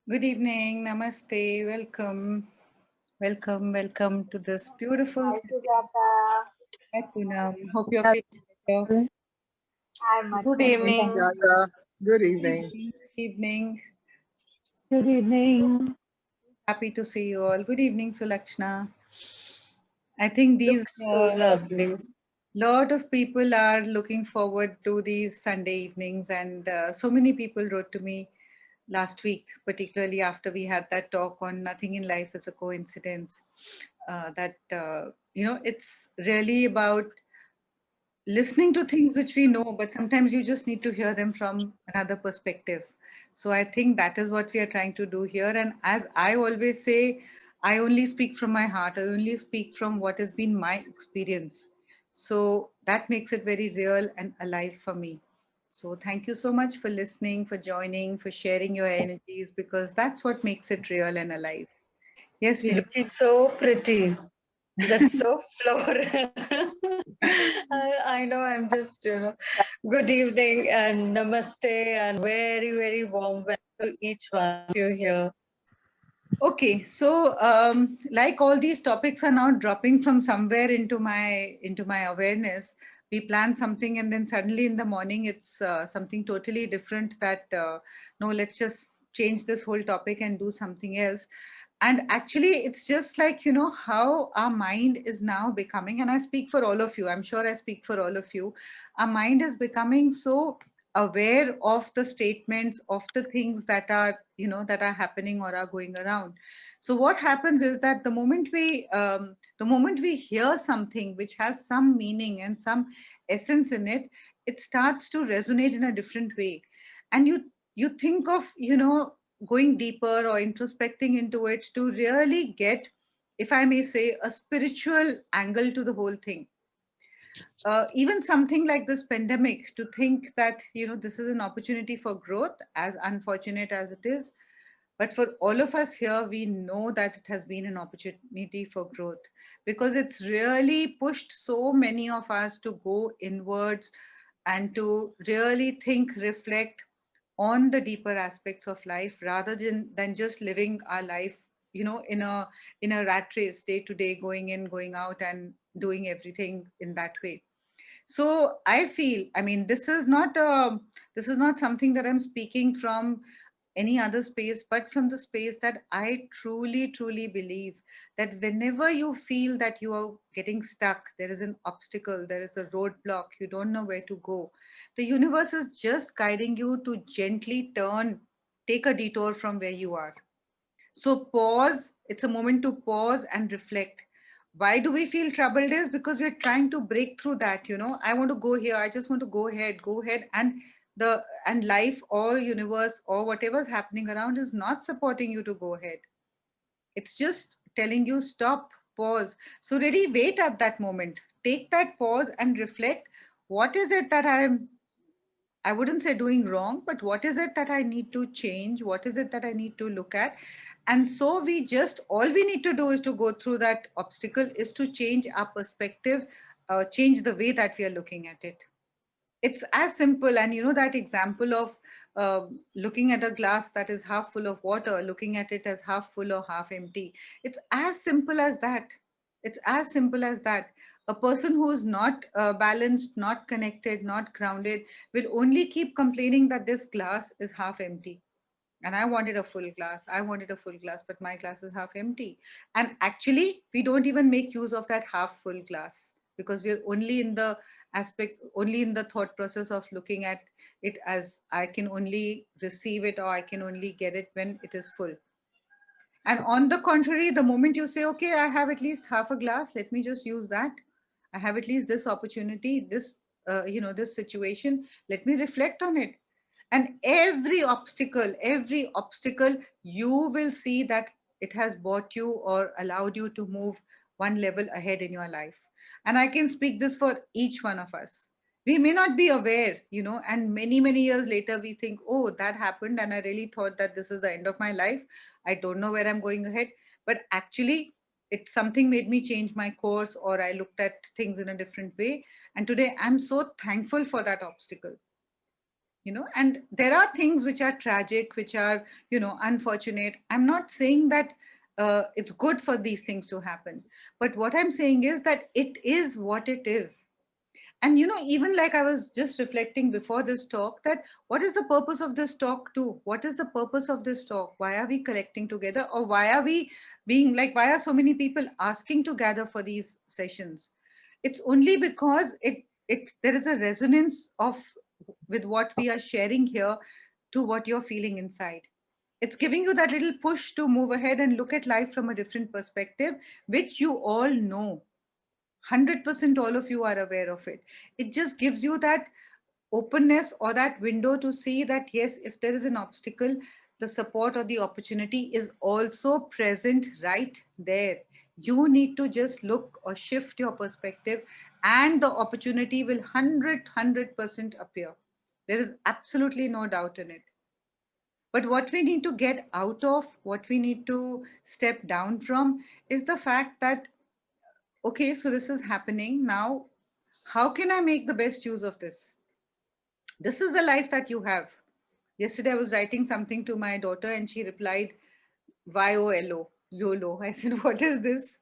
Good evening, namaste, welcome, welcome to this beautiful Hi, Sunday. Sujata. Hi, Poonam. Hope you're Hello. feeling better. Hi, Good Mati. Evening, evening. Sujata. Good Good evening. evening. Evening. Good evening. Happy to see you all. Good evening, Sulakshna. I think these Looks so lovely. lot of people are looking forward to these Sunday evenings, and so many people wrote to me last week, particularly after we had that talk on nothing in life is a coincidence. That it's really about listening to things which we know, but sometimes you just need to hear them from another perspective. So I think that is what we are trying to do here. And as I always say, I only speak from my heart, I only speak from what has been my experience. So that makes it very real and alive for me. So thank you so much for listening, for joining, for sharing your energies, because that's what makes it real and alive. Yes, You're Vinay. looking so pretty. That's so floral. I know I'm just, good evening and namaste and very, very warm welcome to each one of you here. Okay, so like all these topics are now dropping from somewhere into my awareness. We plan something, and then suddenly in the morning it's something totally different. That no, let's just change this whole topic and do something else. And actually, it's just like how our mind is now becoming. And I speak for all of you. I'm sure I speak for all of you. Our mind is becoming so aware of the statements of the things that are that are happening or are going around. So what happens is that the moment we hear something which has some meaning and some essence in it, it starts to resonate in a different way. And you think of going deeper or introspecting into it to really get, if I may say, a spiritual angle to the whole thing. Even something like this pandemic, to think that this is an opportunity for growth, as unfortunate as it is, but for all of us here, we know that it has been an opportunity for growth, because it's really pushed so many of us to go inwards and to really think, reflect on the deeper aspects of life, rather than just living our life in a rat race, day to day, going in, going out, and doing everything in that way. So I feel, I mean, this is not something that I'm speaking from any other space, but from the space that I truly believe that whenever you feel that you are getting stuck, there is an obstacle, there is a roadblock, you don't know where to go, the universe is just guiding you to gently turn, take a detour from where you are. So pause. It's a moment to pause and reflect. Why do we feel troubled is because we're trying to break through that. I want to go here. I just want to go ahead. And life or universe or whatever's happening around is not supporting you to go ahead. It's just telling you stop, pause. So really wait at that moment. Take that pause and reflect. What is it that I wouldn't say doing wrong, but what is it that I need to change? What is it that I need to look at? And so all we need to do is to go through that obstacle, is to change our perspective, change the way that we are looking at it. It's as simple. And that example of looking at a glass that is half full of water, looking at it as half full or half empty. It's as simple as that. It's as simple as that. A person who is not balanced, not connected, not grounded, will only keep complaining that this glass is half empty. And I wanted a full glass. I wanted a full glass, but my glass is half empty. And actually, we don't even make use of that half full glass, because we're only in the thought process of looking at it as I can only receive it or I can only get it when it is full. And on the contrary, the moment you say, okay, I have at least half a glass, let me just use that. I have at least this opportunity, this situation, let me reflect on it. And every obstacle, you will see that it has brought you or allowed you to move one level ahead in your life. And I can speak this for each one of us. We may not be aware, and many years later we think, oh, that happened and I really thought that this is the end of my life. I don't know where I'm going ahead. But actually, it something made me change my course, or I looked at things in a different way. And today I'm so thankful for that obstacle. And there are things which are tragic, which are, unfortunate. I'm not saying that it's good for these things to happen, but what I'm saying is that it is what it is. And even like I was just reflecting before this talk, that what is the purpose of this talk too? What is the purpose of this talk? Why are we collecting together, or why are we being like, why are so many people asking to gather for these sessions? It's only because it there is a resonance of with what we are sharing here to what you're feeling inside. It's giving you that little push to move ahead and look at life from a different perspective, which you all know. 100% all of you are aware of it. It just gives you that openness or that window to see that, yes, if there is an obstacle, the support or the opportunity is also present right there. You need to just look or shift your perspective, and the opportunity will 100% appear. There is absolutely no doubt in it. But what we need to get out of, what we need to step down from, is the fact that, okay, so this is happening now. How can I make the best use of this? This is the life that you have. Yesterday, I was writing something to my daughter and she replied, YOLO, YOLO. I said, what is this?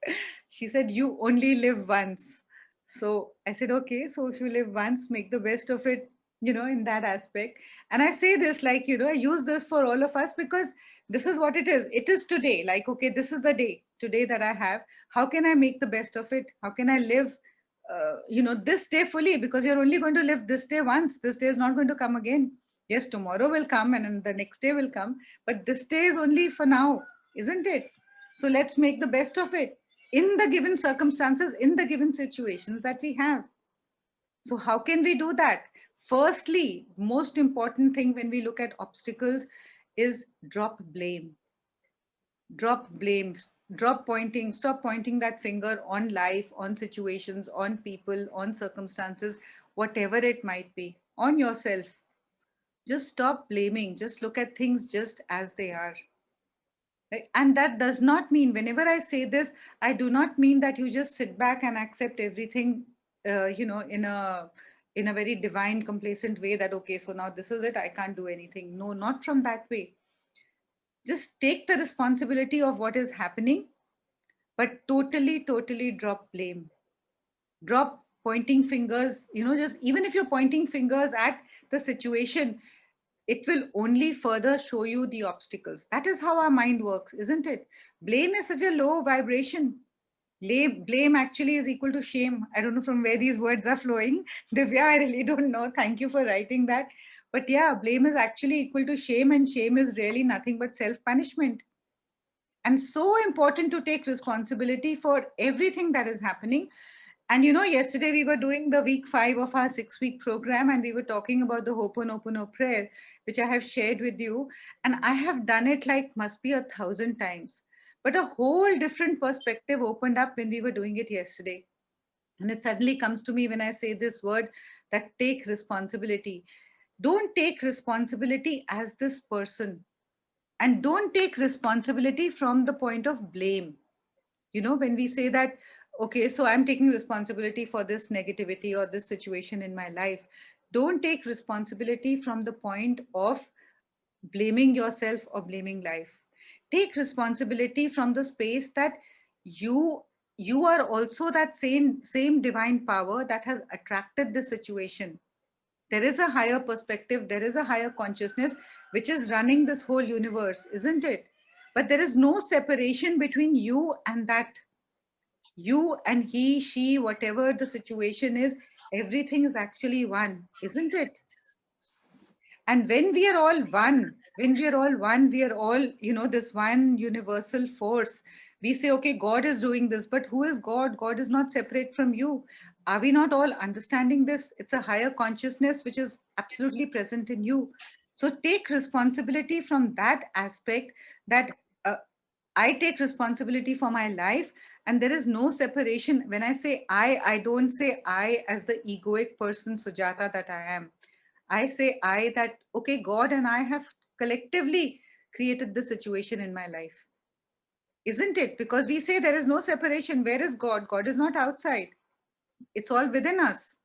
She said, you only live once. So I said, okay, so if you live once, make the best of it, in that aspect. And I say this like, I use this for all of us because this is what it is. It is today. Like, okay, this is the day today that I have. How can I make the best of it? How can I live, this day fully? Because you're only going to live this day once. This day is not going to come again. Yes, tomorrow will come and then the next day will come, but this day is only for now, isn't it? So let's make the best of it in the given circumstances, in the given situations that we have. So how can we do that? Firstly, most important thing when we look at obstacles is drop blame. Drop blame, drop pointing, stop pointing that finger on life, on situations, on people, on circumstances, whatever it might be, on yourself. Just stop blaming, just look at things just as they are. Right? And that does not mean, whenever I say this, I do not mean that you just sit back and accept everything, in a very divine, complacent way, that okay, so now this is it, I can't do anything. No, not from that way. Just take the responsibility of what is happening, but totally drop blame. Drop pointing fingers. Just even if you're pointing fingers at the situation, it will only further show you the obstacles. That is how our mind works, isn't it? Blame is such a low vibration. Blame actually is equal to shame. I don't know from where these words are flowing. Divya, I really don't know. Thank you for writing that. But yeah, blame is actually equal to shame, and shame is really nothing but self punishment. And so important to take responsibility for everything that is happening. And yesterday we were doing the week 5 of our 6-week program, and we were talking about the Ho'oponopono prayer, which I have shared with you. And I have done it like must be 1,000 times. But a whole different perspective opened up when we were doing it yesterday. And it suddenly comes to me when I say this word, that take responsibility. Don't take responsibility as this person, and don't take responsibility from the point of blame. When we say that, okay, so I'm taking responsibility for this negativity or this situation in my life, don't take responsibility from the point of blaming yourself or blaming life. Take responsibility from the space that you you are also that same divine power that has attracted the situation. There is a higher perspective, there is a higher consciousness which is running this whole universe, isn't it? But there is no separation between you and that. You and he, she, whatever the situation is, everything is actually one, isn't it? And when we are all one, when we are all one, we are all, this one universal force. We say, okay, God is doing this, but who is God? God is not separate from you. Are we not all understanding this? It's a higher consciousness which is absolutely present in you. So take responsibility from that aspect, that I take responsibility for my life, and there is no separation. When I say I don't say I as the egoic person, Sujata, that I am. I say I that, okay, God and I have collectively created the situation in my life. Isn't it? Because we say there is no separation. Where is God? God is not outside. It's all within us.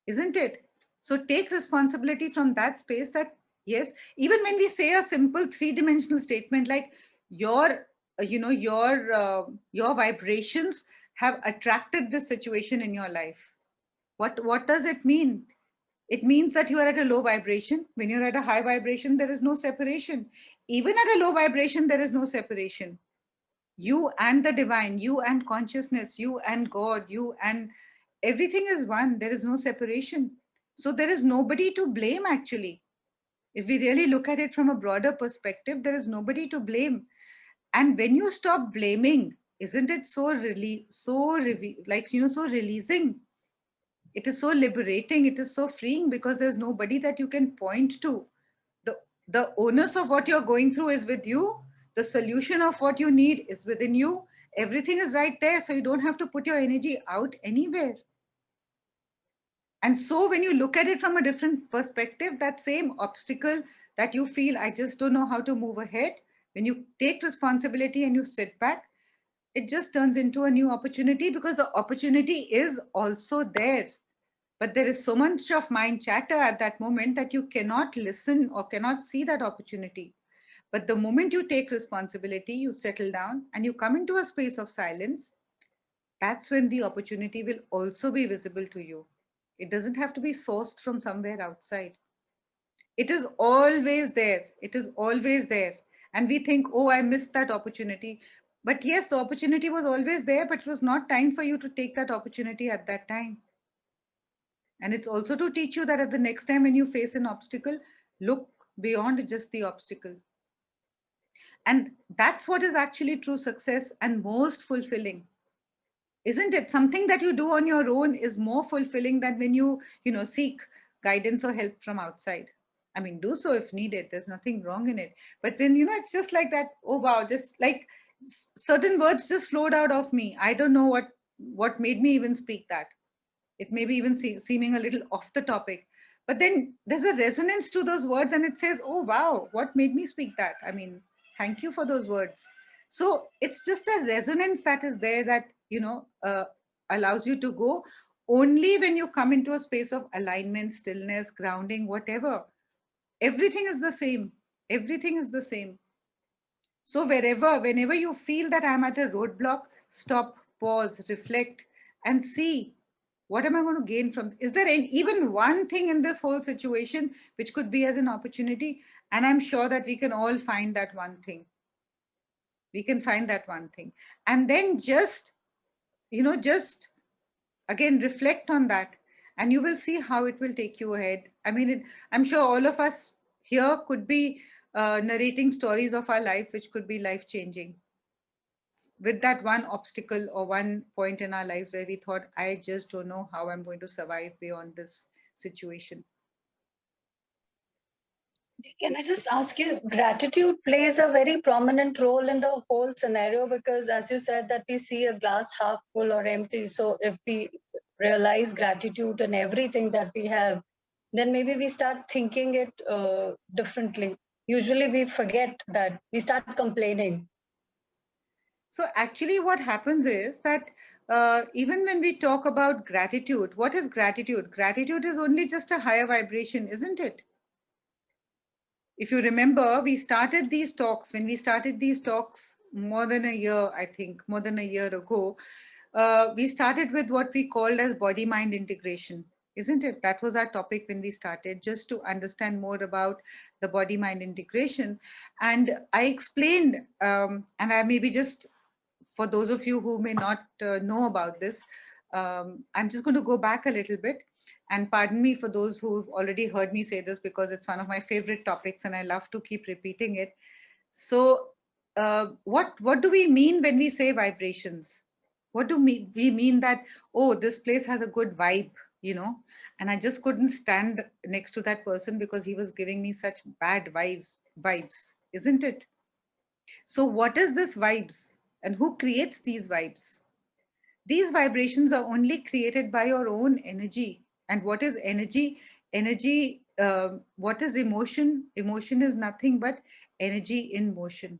Isn't it? So take responsibility from that space that, yes, even when we say a simple three-dimensional statement like your, your vibrations have attracted this situation in your life. What does it mean? It means that you are at a low vibration. When you're at a high vibration, there is no separation. Even at a low vibration, there is no separation. You and the divine, you and consciousness, you and God, you and everything is one. There is no separation. So there is nobody to blame actually. If we really look at it from a broader perspective, there is nobody to blame. And when you stop blaming, isn't it so really so releasing? It is so liberating, it is so freeing, because there's nobody that you can point to. The onus of what you're going through is with you. The solution of what you need is within you. Everything is right there, so you don't have to put your energy out anywhere. And so when you look at it from a different perspective, that same obstacle that you feel, I just don't know how to move ahead, when you take responsibility and you sit back, it just turns into a new opportunity, because the opportunity is also there. But there is so much of mind chatter at that moment that you cannot listen or cannot see that opportunity. But the moment you take responsibility, you settle down and you come into a space of silence, that's when the opportunity will also be visible to you. It doesn't have to be sourced from somewhere outside. It is always there. It is always there. And we think, oh, I missed that opportunity. But yes, the opportunity was always there, but it was not time for you to take that opportunity at that time. And it's also to teach you that at the next time when you face an obstacle, look beyond just the obstacle. And that's what is actually true success and most fulfilling. Isn't it? Something that you do on your own is more fulfilling than when you seek guidance or help from outside. I mean, do so if needed. There's nothing wrong in it. But when, it's just like that, oh wow, just like certain words just flowed out of me. I don't know what made me even speak that. It may be even seeming a little off the topic, but then there's a resonance to those words and it says, oh wow, what made me speak that? I mean, thank you for those words. So it's just a resonance that is there that allows you to go. Only when you come into a space of alignment, stillness, grounding, whatever, everything is the same. Everything is the same. So whenever you feel that I'm at a roadblock, stop, pause, reflect, and see, what am I going to gain from? Is there even one thing in this whole situation which could be as an opportunity? And I'm sure that we can all find that one thing. We can find that one thing. And then just again, reflect on that, and you will see how it will take you ahead. I mean, I'm sure all of us here could be narrating stories of our life, which could be life changing, with that one obstacle or one point in our lives where we thought, I just don't know how I'm going to survive beyond this situation. Can I just ask you, gratitude plays a very prominent role in the whole scenario because, as you said, that we see a glass half full or empty. So, if we realize gratitude in everything that we have, then maybe we start thinking it differently. Usually, we forget that, we start complaining. So, actually, what happens is that even when we talk about gratitude, what is gratitude? Gratitude is only just a higher vibration, isn't it? If you remember, when we started these talks more than a year, I think, more than a year ago, we started with what we called as body mind integration, isn't it? That was our topic when we started, just to understand more about the body mind integration. And I explained, and I maybe just, for those of you who may not know about this, I'm just going to go back a little bit. And pardon me for those who've already heard me say this, because it's one of my favorite topics and I love to keep repeating it. So, what do we mean when we say vibrations? What do we mean that, oh, this place has a good vibe, and I just couldn't stand next to that person because he was giving me such bad vibes, isn't it? So, what is this vibes, and who creates these vibes? These vibrations are only created by your own energy. And what is energy? Energy, what is emotion? Emotion is nothing but energy in motion,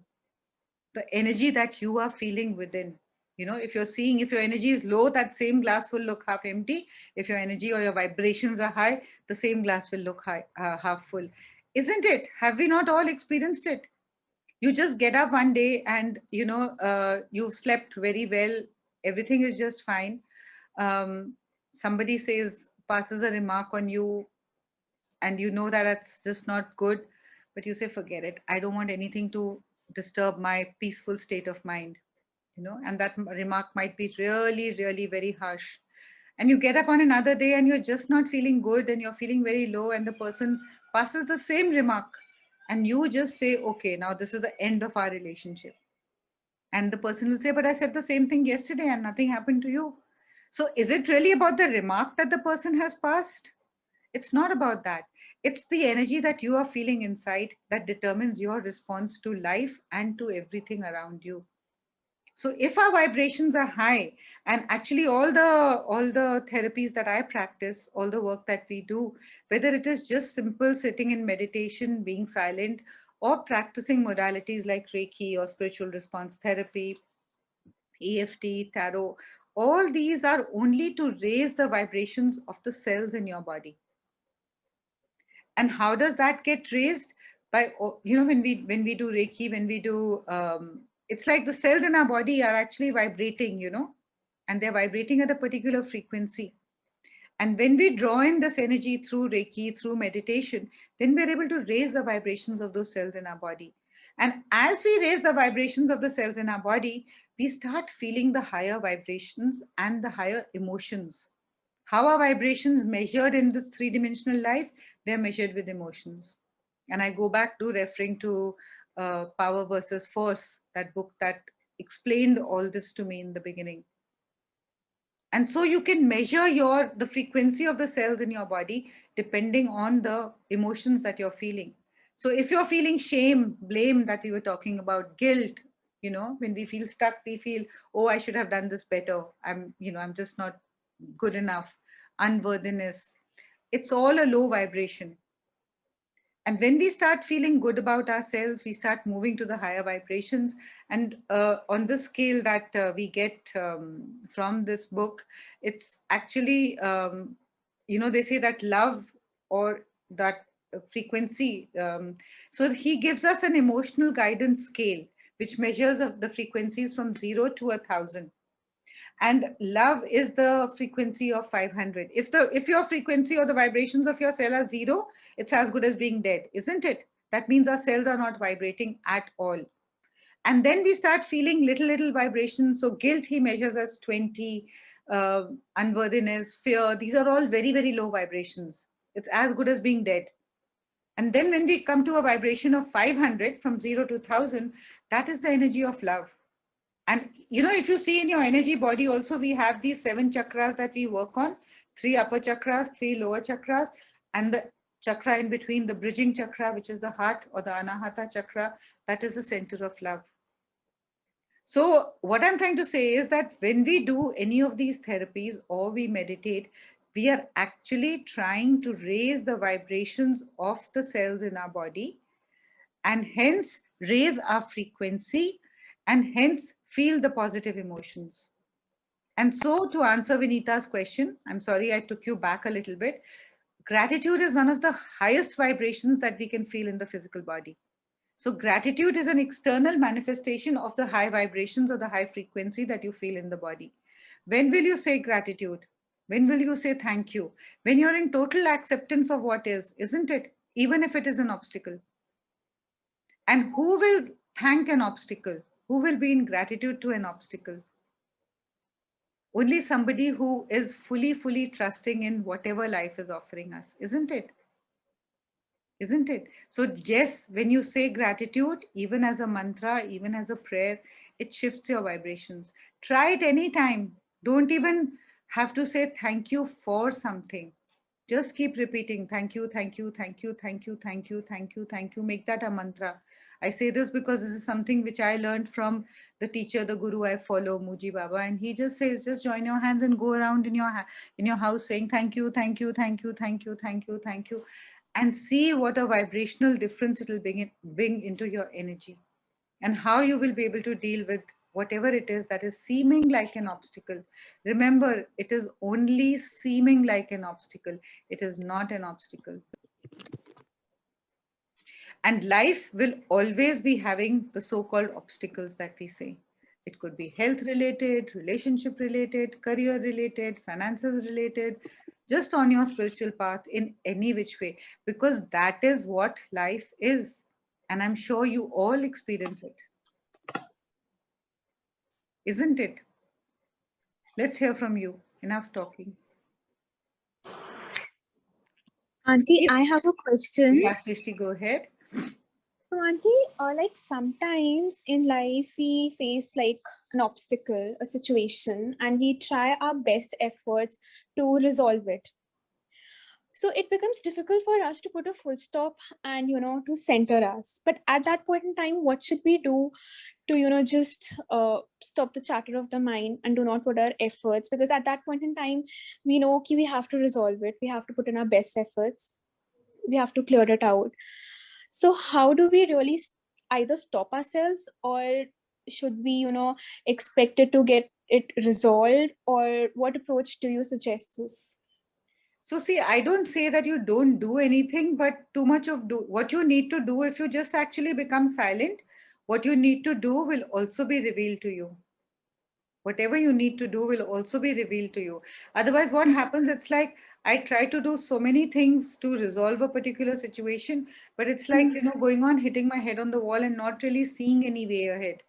the energy that you are feeling within. If you're seeing, if your energy is low, that same glass will look half empty. If your energy or your vibrations are high, the same glass will look half full. Isn't it? Have we not all experienced it? You just get up one day and you've slept very well, everything is just fine. Somebody passes a remark on you, and you know that it's just not good, but you say, forget it, I don't want anything to disturb my peaceful state of mind. And that remark might be really, really very harsh, and you get up on another day and you're just not feeling good and you're feeling very low, and the person passes the same remark, and you just say, okay, now this is the end of our relationship. And the person will say, but I said the same thing yesterday and nothing happened to you. So is it really about the remark that the person has passed? It's not about that. It's the energy that you are feeling inside that determines your response to life and to everything around you. So if our vibrations are high, and actually all the therapies that I practice, all the work that we do, whether it is just simple sitting in meditation, being silent, or practicing modalities like Reiki or spiritual response therapy, EFT, tarot, all these are only to raise the vibrations of the cells in your body. And how does that get raised? By, when we do Reiki, when we do it's like the cells in our body are actually vibrating, and they're vibrating at a particular frequency. And when we draw in this energy through Reiki, through meditation, then we're able to raise the vibrations of those cells in our body. And as we raise the vibrations of the cells in our body, we start feeling the higher vibrations and the higher emotions. How are vibrations measured in this three-dimensional life? They're measured with emotions. And I go back to referring to Power versus Force, that book that explained all this to me in the beginning. And so you can measure the frequency of the cells in your body depending on the emotions that you're feeling. So if you're feeling shame, blame, that we were talking about, guilt, when we feel stuck, we feel, oh, I should have done this better, I'm just not good enough, unworthiness, it's all a low vibration. And when we start feeling good about ourselves, we start moving to the higher vibrations. And on the scale that we get from this book, it's actually, they say that love, or that frequency. So he gives us an emotional guidance scale, which measures of the frequencies from 0 to 1,000. And love is the frequency of 500. If your frequency or the vibrations of your cell are 0, it's as good as being dead, isn't it? That means our cells are not vibrating at all. And then we start feeling little vibrations. So guilt he measures as 20, unworthiness, fear, these are all very, very low vibrations. It's as good as being dead. And then when we come to a vibration of 500, from 0 to 1,000, that is the energy of love. And if you see in your energy body also, we have these 7 chakras that we work on, 3 upper chakras, 3 lower chakras, and the chakra in between, the bridging chakra, which is the heart, or the Anahata chakra, that is the center of love. So what I'm trying to say is that when we do any of these therapies or we meditate, we are actually trying to raise the vibrations of the cells in our body, and hence raise our frequency, and hence feel the positive emotions. And so, to answer Vinita's question, I'm sorry I took you back a little bit. Gratitude is one of the highest vibrations that we can feel in the physical body. So, gratitude is an external manifestation of the high vibrations or the high frequency that you feel in the body. When will you say gratitude? When will you say thank you? When you're in total acceptance of what is, isn't it? Even if it is an obstacle. And who will thank an obstacle? Who will be in gratitude to an obstacle? Only somebody who is fully trusting in whatever life is offering us, isn't it? Isn't it? So, yes, when you say gratitude, even as a mantra, even as a prayer, it shifts your vibrations. Try it anytime. Don't even have to say thank you for something. Just keep repeating thank you, thank you, thank you, thank you, thank you, thank you, thank you. Make that a mantra. I say this because this is something which I learned from the teacher, the guru I follow, Muji Baba, and he just says, just join your hands and go around in your house saying thank you, thank you, thank you, thank you, thank you, thank you, and see what a vibrational difference it will bring into your energy, and how you will be able to deal with whatever it is that is seeming like an obstacle, remember, it is only seeming like an obstacle. It is not an obstacle. And life will always be having the so-called obstacles that we say. It could be health related, relationship related, career related, finances related, just on your spiritual path in any which way, because that is what life is. And I'm sure you all experience it, isn't it? Let's hear from you. Enough talking. Auntie, I have a question. Yeah, Srishti, go ahead. So, Auntie, like sometimes in life we face like an obstacle, a situation, and we try our best efforts to resolve it. So it becomes difficult for us to put a full stop and to center us. But at that point in time, what should we do to just stop the chatter of the mind and do not put our efforts? Because at that point in time, we know we have to resolve it. We have to put in our best efforts. We have to clear it out. So how do we really either stop ourselves, or should we expect it to get it resolved, or what approach do you suggest us? So see, I don't say that you don't do anything, but too much of do what you need to do. If you just actually become silent, what you need to do will also be revealed to you. Whatever you need to do will also be revealed to you. Otherwise, what happens, it's like I try to do so many things to resolve a particular situation, but it's like, going on hitting my head on the wall and not really seeing any way ahead.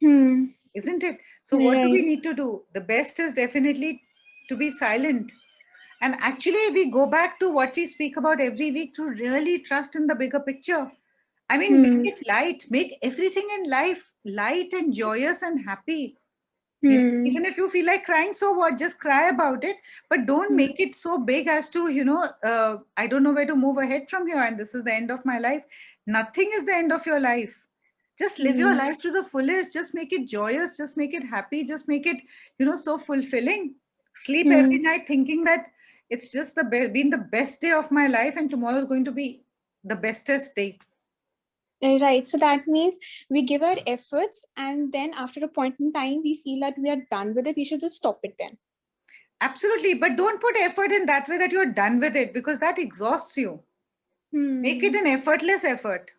Isn't it? So what do we Right. need to do? The best is definitely to be silent. And actually, we go back to what we speak about every week, to really trust in the bigger picture. I mean, make it light, make everything in life light and joyous and happy. Even if you feel like crying, so what? Just cry about it, but don't make it so big as to, I don't know where to move ahead from here, and this is the end of my life. Nothing is the end of your life. Just live your life to the fullest. Just make it joyous. Just make it happy. Just make it, so fulfilling. Sleep every night thinking that it's just been the best day of my life, and tomorrow is going to be the bestest day. Right. So that means we give our efforts, and then after a point in time, we feel that we are done with it. We should just stop it then. Absolutely. But don't put effort in that way that you're done with it, because that exhausts you. Make it an effortless effort.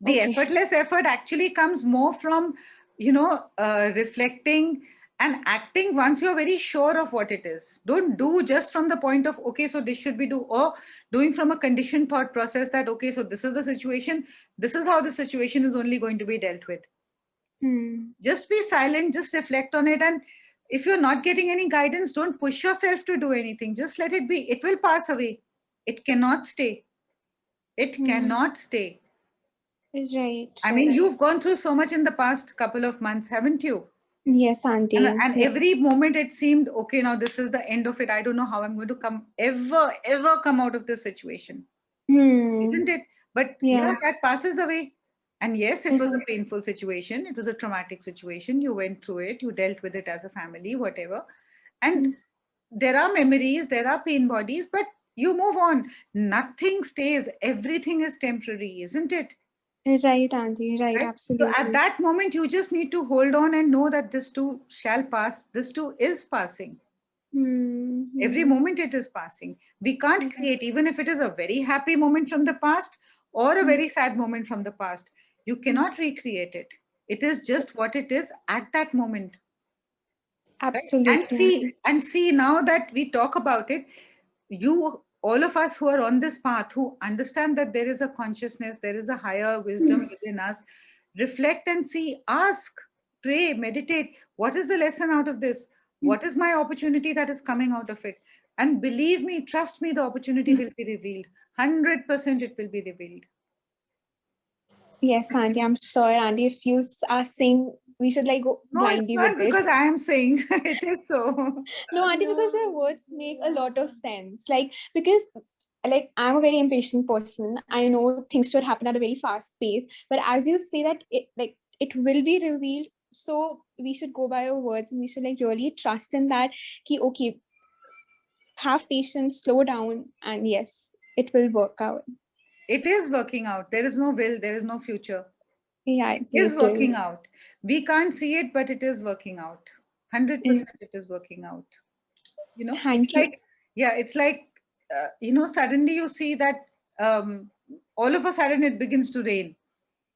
The Okay. effortless effort actually comes more from, reflecting and acting once you're very sure of what it is. Don't do just from the point of, okay, so this should be do, or doing from a conditioned thought process that, okay, so this is the situation. This is how the situation is only going to be dealt with. Just be silent, just reflect on it. And if you're not getting any guidance, don't push yourself to do anything. Just let it be. It will pass away. It cannot stay. It cannot stay. Right. I mean, you've gone through so much in the past couple of months, haven't you? Yes, Auntie. And every moment it seemed, okay, now this is the end of it. I don't know how I'm going to ever come out of this situation. Isn't it? But yeah, that passes away. And yes, it was a painful situation. It was a traumatic situation. You went through it. You dealt with it as a family, whatever. And there are memories, there are pain bodies, but you move on. Nothing stays. Everything is temporary, isn't it? Right, Auntie. Right, Right? So absolutely. at that moment, you just need to hold on and know that this too shall pass. This too is passing. Every moment it is passing. We can't create, even if it is a very happy moment from the past or a very sad moment from the past. You cannot recreate it. It is just what it is at that moment. Right? Absolutely. And see, now that we talk about it, you, all of us who are on this path, who understand that there is a consciousness, there is a higher wisdom within us, reflect and see, ask, pray, meditate. What is the lesson out of this? What is my opportunity that is coming out of it? And believe me, trust me, the opportunity will be revealed. 100% it will be revealed. Yes, Auntie. I'm sorry, Auntie. If you are saying we should like go No, it's blindly with not it. because I am saying it is so. No, Auntie, because your words make a lot of sense. Like, because like I'm a very impatient person. I know things should happen at a very fast pace. But as you say that it will be revealed. So we should go by your words, and we should like really trust in that. Okay, have patience, slow down, and yes, it will work out. It is working out. There is no will, there is no future. Yeah, Is it working is. out. We can't see it, but it is working out. 100% Yes. it is working out. It's Thank you. like, yeah, it's like, suddenly you see that all of a sudden it begins to rain.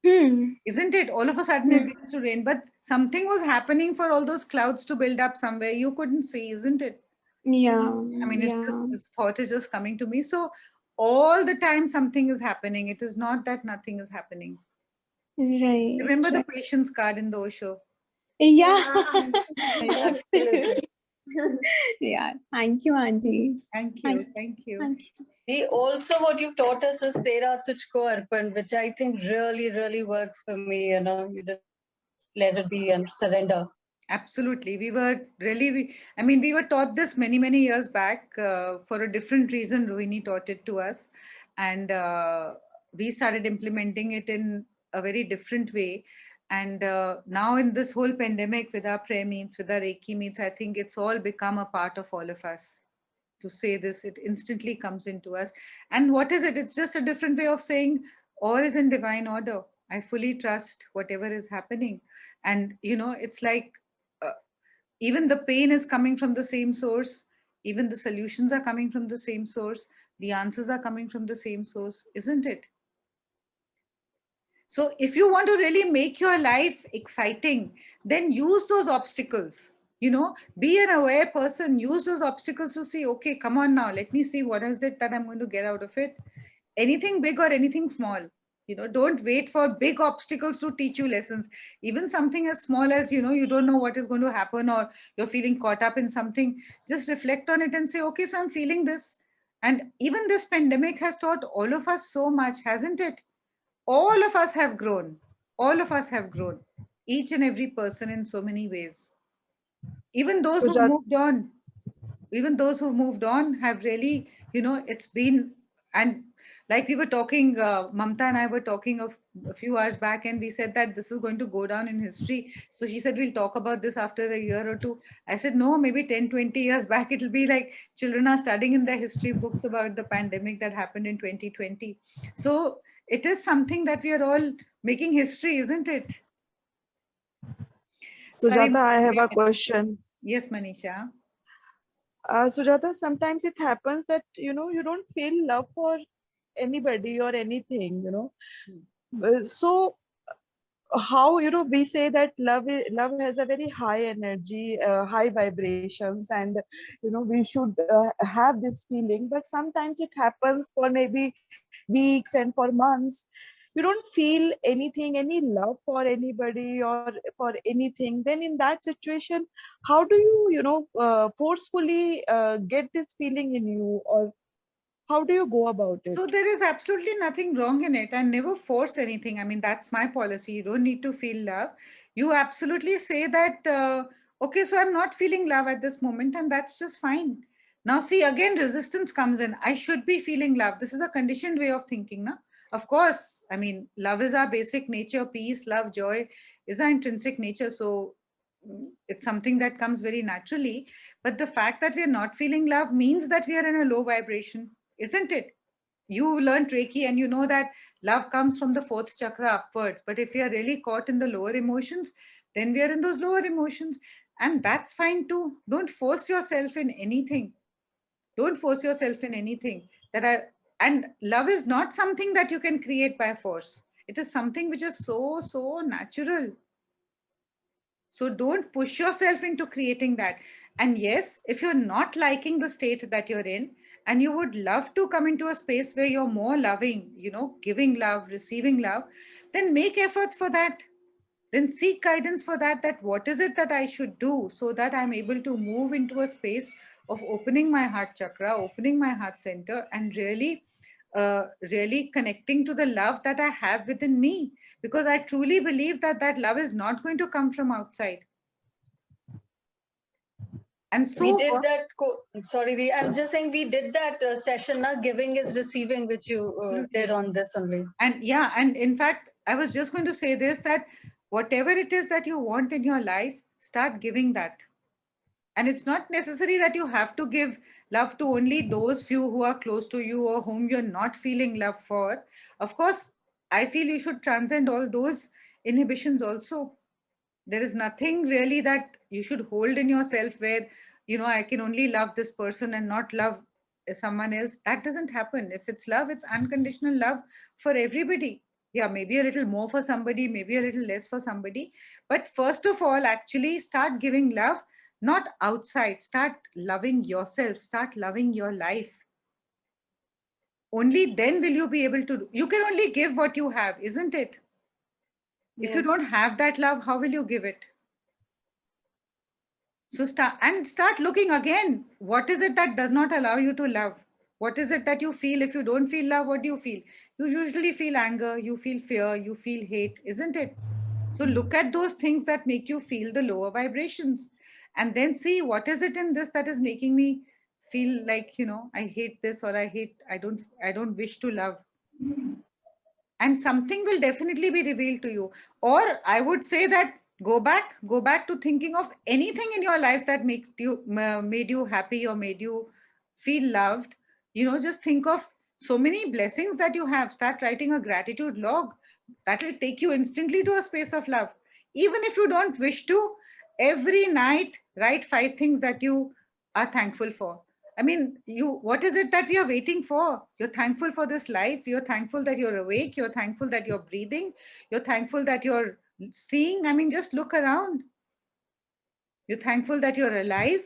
Hmm. Isn't it? All of a sudden it Hmm. begins to rain, but something was happening for all those clouds to build up somewhere. You couldn't see, isn't it? Yeah. I mean, it's just, Yeah. this thought is just coming to me. So all the time something is happening. It is not that nothing is happening. Right. Remember the Right. patience card in the Osho? Yeah. Absolutely. Yeah. Thank you, Auntie. Thank Thank, you. Thank you. thank you. We also, what you've taught us is Tera Tujhko Arpan, which I think really, really works for me. You just let it be and surrender. Absolutely. I mean, we were taught this many, many years back for a different reason. Rohini taught it to us. And we started implementing it in a very different way. And now, in this whole pandemic, with our prayer meets, with our Reiki meets, I think it's all become a part of all of us. To say this, it instantly comes into us. And what is it? It's just a different way of saying all is in divine order. I fully trust whatever is happening. And, it's like, uh, even the pain is coming from the same source, even the solutions are coming from the same source, the answers are coming from the same source, isn't it? So if you want to really make your life exciting, then use those obstacles. Be an aware person, use those obstacles to see, okay, come on now, let me see what is it that I'm going to get out of it. Anything big or anything small. Don't wait for big obstacles to teach you lessons. Even something as small as, you don't know what is going to happen, or you're feeling caught up in something, just reflect on it and say, okay, so I'm feeling this. And even this pandemic has taught all of us so much, hasn't it? All of us have grown. All of us have grown. Each and every person in so many ways. Even those who Sujat, moved on, even those who moved on have really, it's been, and like we were talking, Mamta and I were talking of a few hours back, and we said that this is going to go down in history. So she said, we'll talk about this after a year or two. I said, no, maybe 10, 20 years back, it'll be like children are studying in their history books about the pandemic that happened in 2020. So it is something that we are all making history, isn't it? Sorry. Sujata, I have a question. Yes, Manisha. Sujata, sometimes it happens that you don't feel love for anybody or anything. So how we say that love has a very high energy, high vibrations, and we should have this feeling. But sometimes it happens for maybe weeks and for months. You don't feel anything, any love for anybody or for anything. Then in that situation, how do you forcefully get this feeling in you, or how do you go about it? So there is absolutely nothing wrong in it, and never force anything. I mean, that's my policy. You don't need to feel love. You absolutely say that, okay, so I'm not feeling love at this moment, and that's just fine. Now, see, again, resistance comes in. I should be feeling love. This is a conditioned way of thinking, na? Of course, I mean, love is our basic nature. Peace, love, joy is our intrinsic nature. So it's something that comes very naturally. But the fact that we are not feeling love means that we are in a low vibration, isn't it? You learned Reiki and you know that love comes from the fourth chakra upwards. But if we are really caught in the lower emotions, then we are in those lower emotions. And that's fine too. Don't force yourself in anything. Don't force yourself in anything. And love is not something that you can create by force. It is something which is so, so natural. So don't push yourself into creating that. And yes, if you're not liking the state that you're in, and you would love to come into a space where you're more loving, giving love, receiving love, then make efforts for that. Then seek guidance for that, that what is it that I should do so that I'm able to move into a space of opening my heart chakra, opening my heart center, and really connecting to the love that I have within me. Because I truly believe that that love is not going to come from outside. And We so, did that. Sorry, I'm just saying we did that session. Now, giving is receiving, which you did on this only. and yeah, and in fact, I was just going to say this, that whatever it is that you want in your life, start giving that. And it's not necessary that you have to give love to only those few who are close to you or whom you're not feeling love for. Of course, I feel you should transcend all those inhibitions also. There is nothing really that you should hold in yourself where, I can only love this person and not love someone else. That doesn't happen. If it's love, it's unconditional love for everybody. Yeah, maybe a little more for somebody, maybe a little less for somebody. But first of all, actually start giving love, not outside. Start loving yourself, start loving your life. Only then will you be able to. You can only give what you have, isn't it? If you Yes. don't have that love, how will you give it? So start looking again. What is it that does not allow you to love? What is it that you feel? If you don't feel love, what do you feel? You usually feel anger, you feel fear, you feel hate, isn't it? So look at those things that make you feel the lower vibrations, and then see what is it in this that is making me feel like, I hate this, or I don't wish to love. And something will definitely be revealed to you. Or I would say that go back to thinking of anything in your life that made you happy or made you feel loved. Just think of so many blessings that you have. Start writing a gratitude log. That will take you instantly to a space of love. Even if you don't wish to, every night write 5 things that you are thankful for. I mean, what is it that we are waiting for? You're thankful for this life. You're thankful that you're awake. You're thankful that you're breathing. You're thankful that you're seeing. I mean, just look around. You're thankful that you're alive.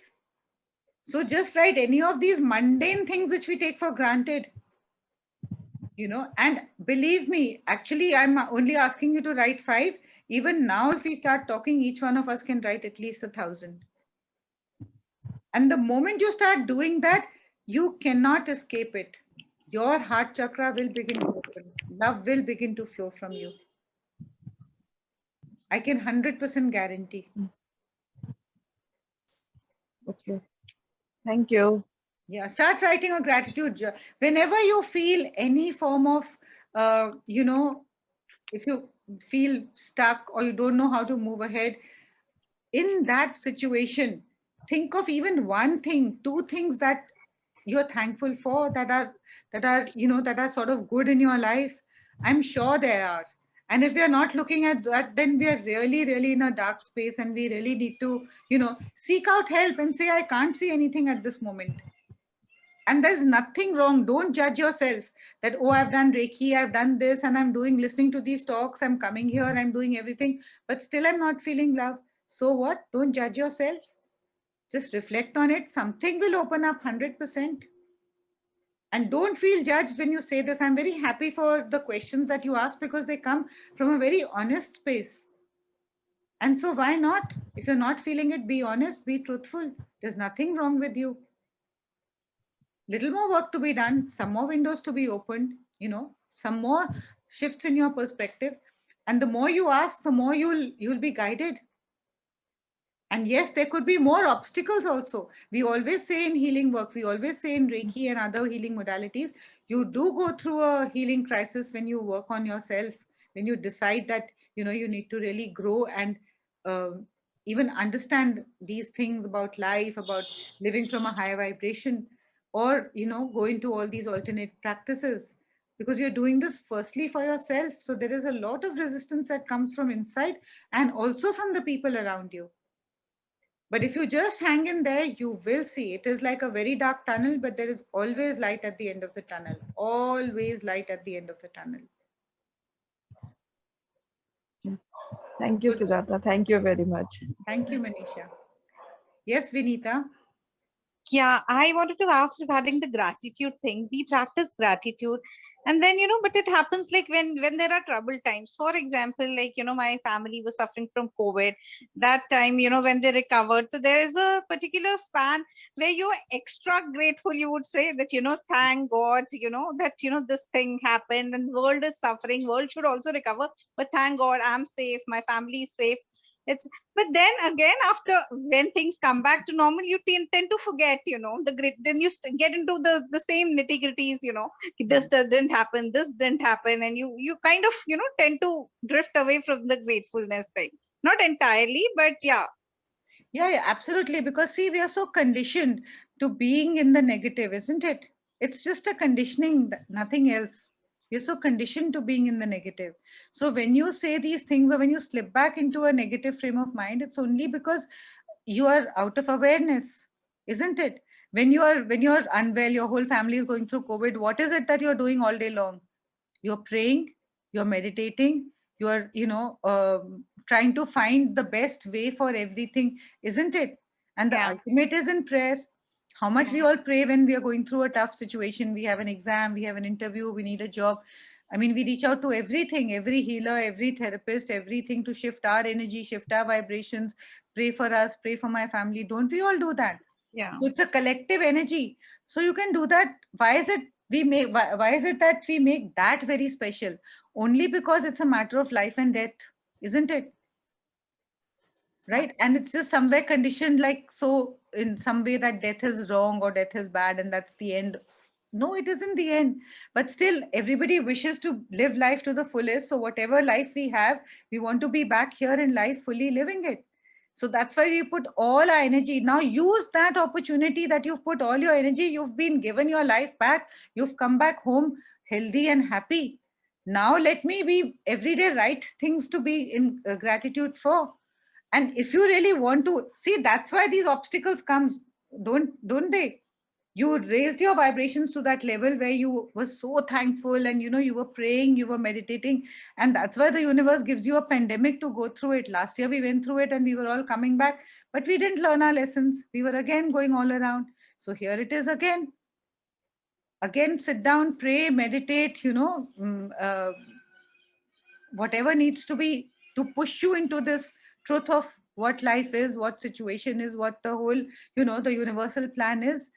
So just write any of these mundane things which we take for granted, and believe me, actually, I'm only asking you to write 5. Even now, if we start talking, each one of us can write at least 1,000. And the moment you start doing that, you cannot escape it. Your heart chakra will begin to open. Love will begin to flow from you. I can 100% guarantee. Okay. Thank you. Yeah, start writing a gratitude. Whenever you feel any form of, if you feel stuck or you don't know how to move ahead, in that situation, think of even one thing, 2 things that you're thankful for, that are sort of good in your life. I'm sure there are. And if we are not looking at that, then we are really, really in a dark space, and we really need to, seek out help and say, I can't see anything at this moment. And there's nothing wrong. Don't judge yourself that, oh, I've done Reiki, I've done this, and I'm listening to these talks, I'm coming here, I'm doing everything, but still I'm not feeling love. So what? Don't judge yourself. Just reflect on it. Something will open up 100%. And don't feel judged when you say this. I'm very happy for the questions that you ask, because they come from a very honest space. And so why not? If you're not feeling it, be honest, be truthful. There's nothing wrong with you. Little more work to be done, some more windows to be opened, some more shifts in your perspective. And the more you ask, the more you'll be guided. And yes, there could be more obstacles also. We always say in healing work, we always say in Reiki and other healing modalities, you do go through a healing crisis when you work on yourself, when you decide that, you need to really grow and uh, even understand these things about life, about living from a higher vibration, or, go into all these alternate practices, because you're doing this firstly for yourself. So there is a lot of resistance that comes from inside and also from the people around you. But if you just hang in there, you will see. It is like a very dark tunnel, but there is always light at the end of the tunnel. Always light at the end of the tunnel. Thank you, Good. Sujata. Thank you very much. Thank you, Manisha. Yes, Vinita. Yeah, I wanted to ask regarding the gratitude thing. We practice gratitude, and then but it happens like when there are trouble times. For example, like my family was suffering from COVID. That time, when they recovered, so there is a particular span where you're extra grateful. You would say that thank God, that this thing happened and world is suffering. World should also recover, but thank God I'm safe. My family is safe. It's but then again, after when things come back to normal, you tend to forget, the grit. Then you get into the same nitty gritties, this didn't happen, this didn't happen, and you kind of tend to drift away from the gratefulness thing. Not entirely, but yeah. Yeah, absolutely. Because see, we are so conditioned to being in the negative, isn't it? It's just a conditioning, nothing else. We're so conditioned to being in the negative. So when you say these things, or when you slip back into a negative frame of mind, it's only because you are out of awareness, isn't it? When you're unwell, your whole family is going through COVID, what is it that you're doing all day long? You're praying, you're meditating, you're trying to find the best way for everything, isn't it? And the Yeah. ultimate is in prayer. How much we Yeah. all pray when we are going through a tough situation. We have an exam, we have an interview, we need a job. I mean, we reach out to everything, every healer, every therapist, everything, to shift our energy, shift our vibrations, pray for us, pray for my family. Don't we all do that? Yeah. So it's a collective energy. So you can do that. Why is it why is it that we make that very special? Only because it's a matter of life and death, isn't it? Right? And it's just somewhere conditioned, like, so in some way, that death is wrong or death is bad and that's the end. No, it isn't the end. But still, everybody wishes to live life to the fullest. So whatever life we have, we want to be back here in life fully living it. So that's why we put all our energy. Now use that opportunity that you've put all your energy, you've been given your life back, you've come back home healthy and happy. Now let me be everyday right things to be in gratitude for. And if you really want to see, that's why these obstacles comes, don't they? You raised your vibrations to that level where you were so thankful, and you were praying, you were meditating, and that's why the universe gives you a pandemic to go through it. Last year we went through it and we were all coming back, but we didn't learn our lessons. We were again going all around. So here it is again, sit down, pray, meditate, whatever needs to be to push you into this truth of what life is, what situation is, what the whole, the universal plan is.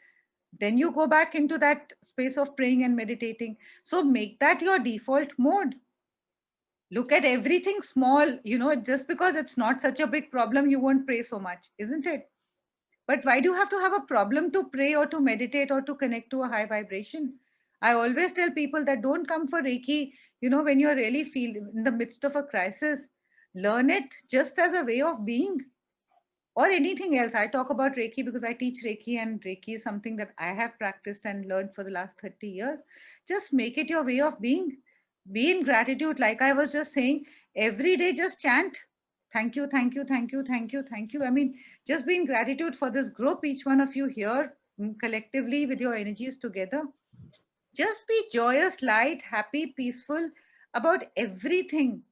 Then you go back into that space of praying and meditating. So make that your default mode. Look at everything small, just because it's not such a big problem, you won't pray so much, isn't it? But why do you have to have a problem to pray or to meditate or to connect to a high vibration? I always tell people that don't come for Reiki, when you're really feel in the midst of a crisis. Learn it just as a way of being, or anything else. I talk about Reiki because I teach Reiki, and Reiki is something that I have practiced and learned for the last 30 years. Just make it your way of being. Be in gratitude. Like I was just saying, every day just chant, thank you, thank you, thank you, thank you, thank you. I mean, just be in gratitude for this group, each one of you here, collectively with your energies together. Just be joyous, light, happy, peaceful about everything.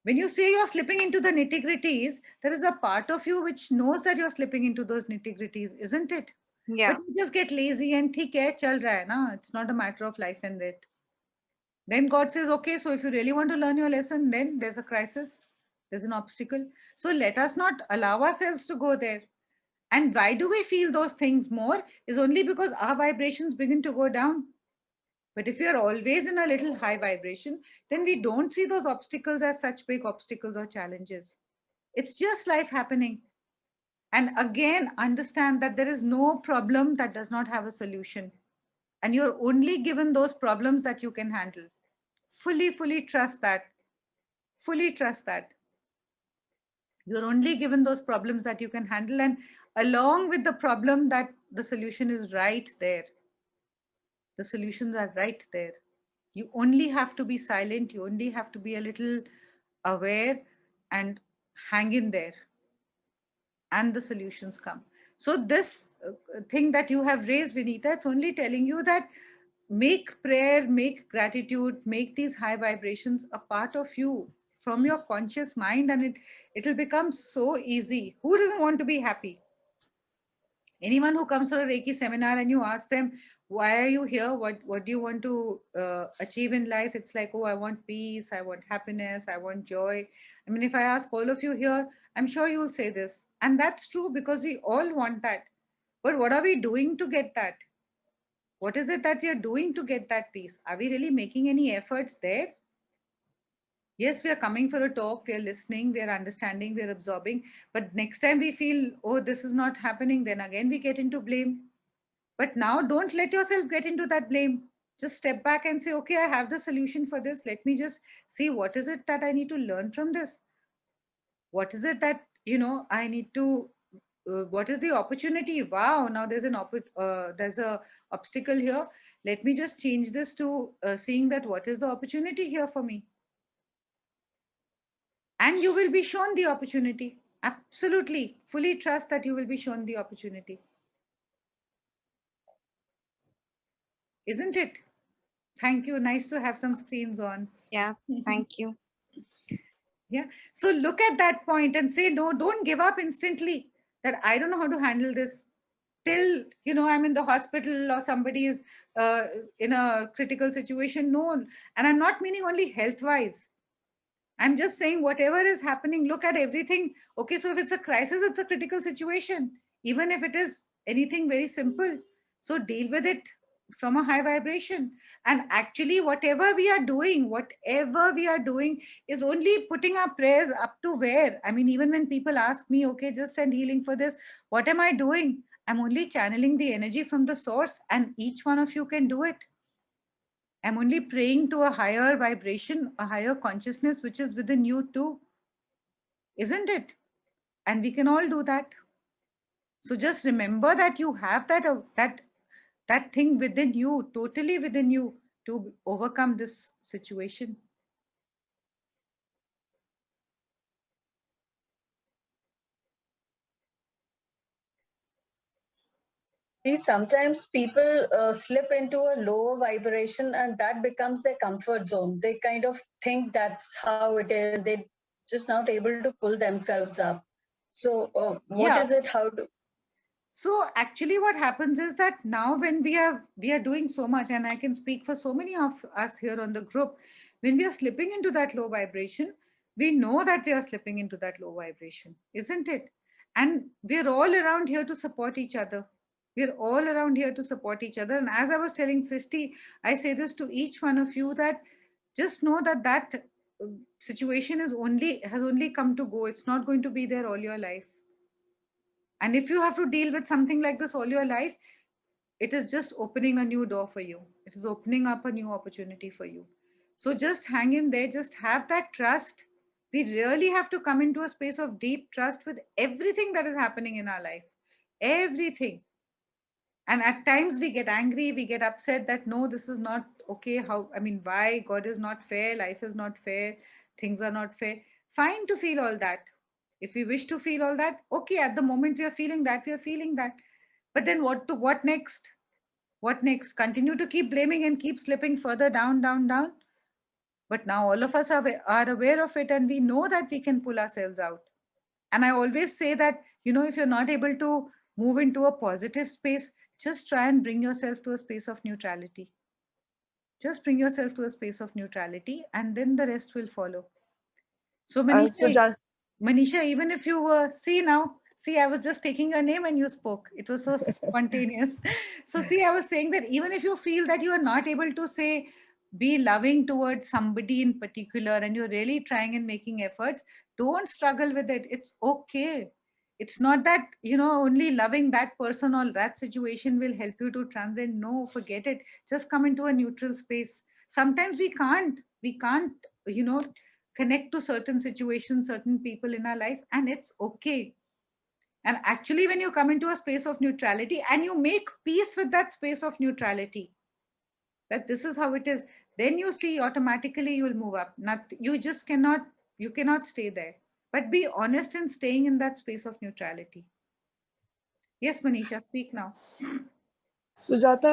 When you say you're slipping into the nitty gritties, there is a part of you which knows that you're slipping into those nitty gritties, isn't it? Yeah. But you just get lazy and theek hai, chal raha hai, na? It's not a matter of life and death. Then God says, okay, so if you really want to learn your lesson, then there's a crisis, there's an obstacle. So let us not allow ourselves to go there. And why do we feel those things more? Is only because our vibrations begin to go down. But if you're always in a little high vibration, then we don't see those obstacles as such big obstacles or challenges. It's just life happening. And again, understand that there is no problem that does not have a solution. And you're only given those problems that you can handle. Fully trust that. Fully trust that. You're only given those problems that you can handle. And along with the problem, that the solution is right there. The solutions are right there. You only have to be silent. You only have to be a little aware and hang in there, and the solutions come. So this thing that you have raised, Vinita, it's only telling you that make prayer, make gratitude, make these high vibrations a part of you from your conscious mind, and it'll become so easy. Who doesn't want to be happy? Anyone who comes to a Reiki seminar and you ask them, why are you here? What do you want to achieve in life? It's like, oh, I want peace, I want happiness, I want joy. I mean, if I ask all of you here, I'm sure you'll say this. And that's true, because we all want that. But what are we doing to get that? What is it that we are doing to get that peace? Are we really making any efforts there? Yes, we are coming for a talk, we are listening, we are understanding, we are absorbing. But next time we feel, oh, this is not happening, then again we get into blame. But now don't let yourself get into that blame. Just step back and say, okay, I have the solution for this. Let me just see, what is it that I need to learn from this? What is it that, I need to, what is the opportunity? Wow, now there's there's a obstacle here. let me just change this to seeing that what is the opportunity here for me. And you will be shown the opportunity. Absolutely. Fully trust that you will be shown the opportunity. Isn't it? Thank you. Nice to have some screens on. Yeah, thank you. Yeah. So look at that point and say, no, don't give up instantly that I don't know how to handle this till, I'm in the hospital or somebody is in a critical situation. No. And I'm not meaning only health wise. I'm just saying whatever is happening, look at everything. Okay, so if it's a crisis, it's a critical situation, even if it is anything very simple. So deal with it from a high vibration. And actually, whatever we are doing is only putting our prayers up to where? I mean, even when people ask me, okay, just send healing for this, what am I doing? I'm only channeling the energy from the source, and each one of you can do it. I'm only praying to a higher vibration, a higher consciousness, which is within you too. Isn't it? And we can all do that. So just remember that you have that thing within you, totally within you, to overcome this situation. Sometimes people slip into a lower vibration and that becomes their comfort zone. They kind of think that's how it is and they're just not able to pull themselves up. So what Yeah. is it? How to? So actually what happens is that now when we are doing so much, and I can speak for so many of us here on the group, when we are slipping into that low vibration, we know that we are slipping into that low vibration, isn't it? And we're all around here to support each other. We're all around here to support each other. And as I was telling Srishti, I say this to each one of you, that just know that situation has only come to go. It's not going to be there all your life. And if you have to deal with something like this all your life, it is just opening a new door for you. It is opening up a new opportunity for you. So just hang in there, just have that trust. We really have to come into a space of deep trust with everything that is happening in our life. Everything. And at times we get angry, we get upset that no, this is not okay. Why? God is not fair, life is not fair, things are not fair. Fine to feel all that. If we wish to feel all that, okay, at the moment we are feeling that, we are feeling that. But then what next? What next? Continue to keep blaming and keep slipping further down, down, down. But now all of us are aware of it, and we know that we can pull ourselves out. And I always say that, if you're not able to move into a positive space, just try and bring yourself to a space of neutrality. Just bring yourself to a space of neutrality, and then the rest will follow. So Manisha, even if you were, I was just taking your name and you spoke. It was so spontaneous. So see, I was saying that even if you feel that you are not able to say, be loving towards somebody in particular, and you're really trying and making efforts, don't struggle with it. It's okay. It's not that, only loving that person or that situation will help you to transcend. No, forget it. Just come into a neutral space. Sometimes we can't, you know, connect to certain situations, certain people in our life, and it's okay. And actually, when you come into a space of neutrality and you make peace with that space of neutrality, that this is how it is, then you see automatically you'll move up. Not you cannot stay there. But be honest in staying in that space of neutrality. Yes, Manisha, speak now. Sujata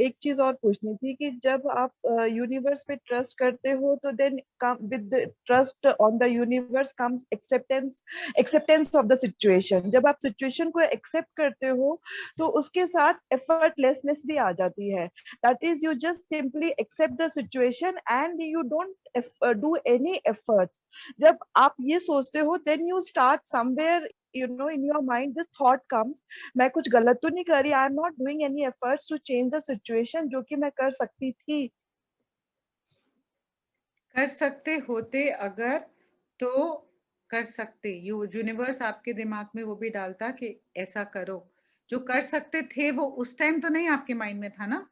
एक चीज और पूछनी थी कि जब आप universe पे trust करते हो तो then with trust on the universe comes acceptance of the situation. जब आप सिचुएशन को एक्सेप्ट करते हो तो उसके साथ एफर्टलेसनेस भी आ जाती है. That is you just simply accept the situation and you don't do any efforts. जब आप ये सोचते हो then you start somewhere in your mind this thought comes, मैं कुछ गलत तो नहीं कर रही, I am not doing any efforts to change the situation, जो कि मैं कर सकती थी. कर सकते होते अगर, तो कर सकते. यूनिवर्स आपके दिमाग में वो भी डालता कि ऐसा करो. जो कर सकते थे वो उस टाइम तो नहीं आपके माइंड में था ना.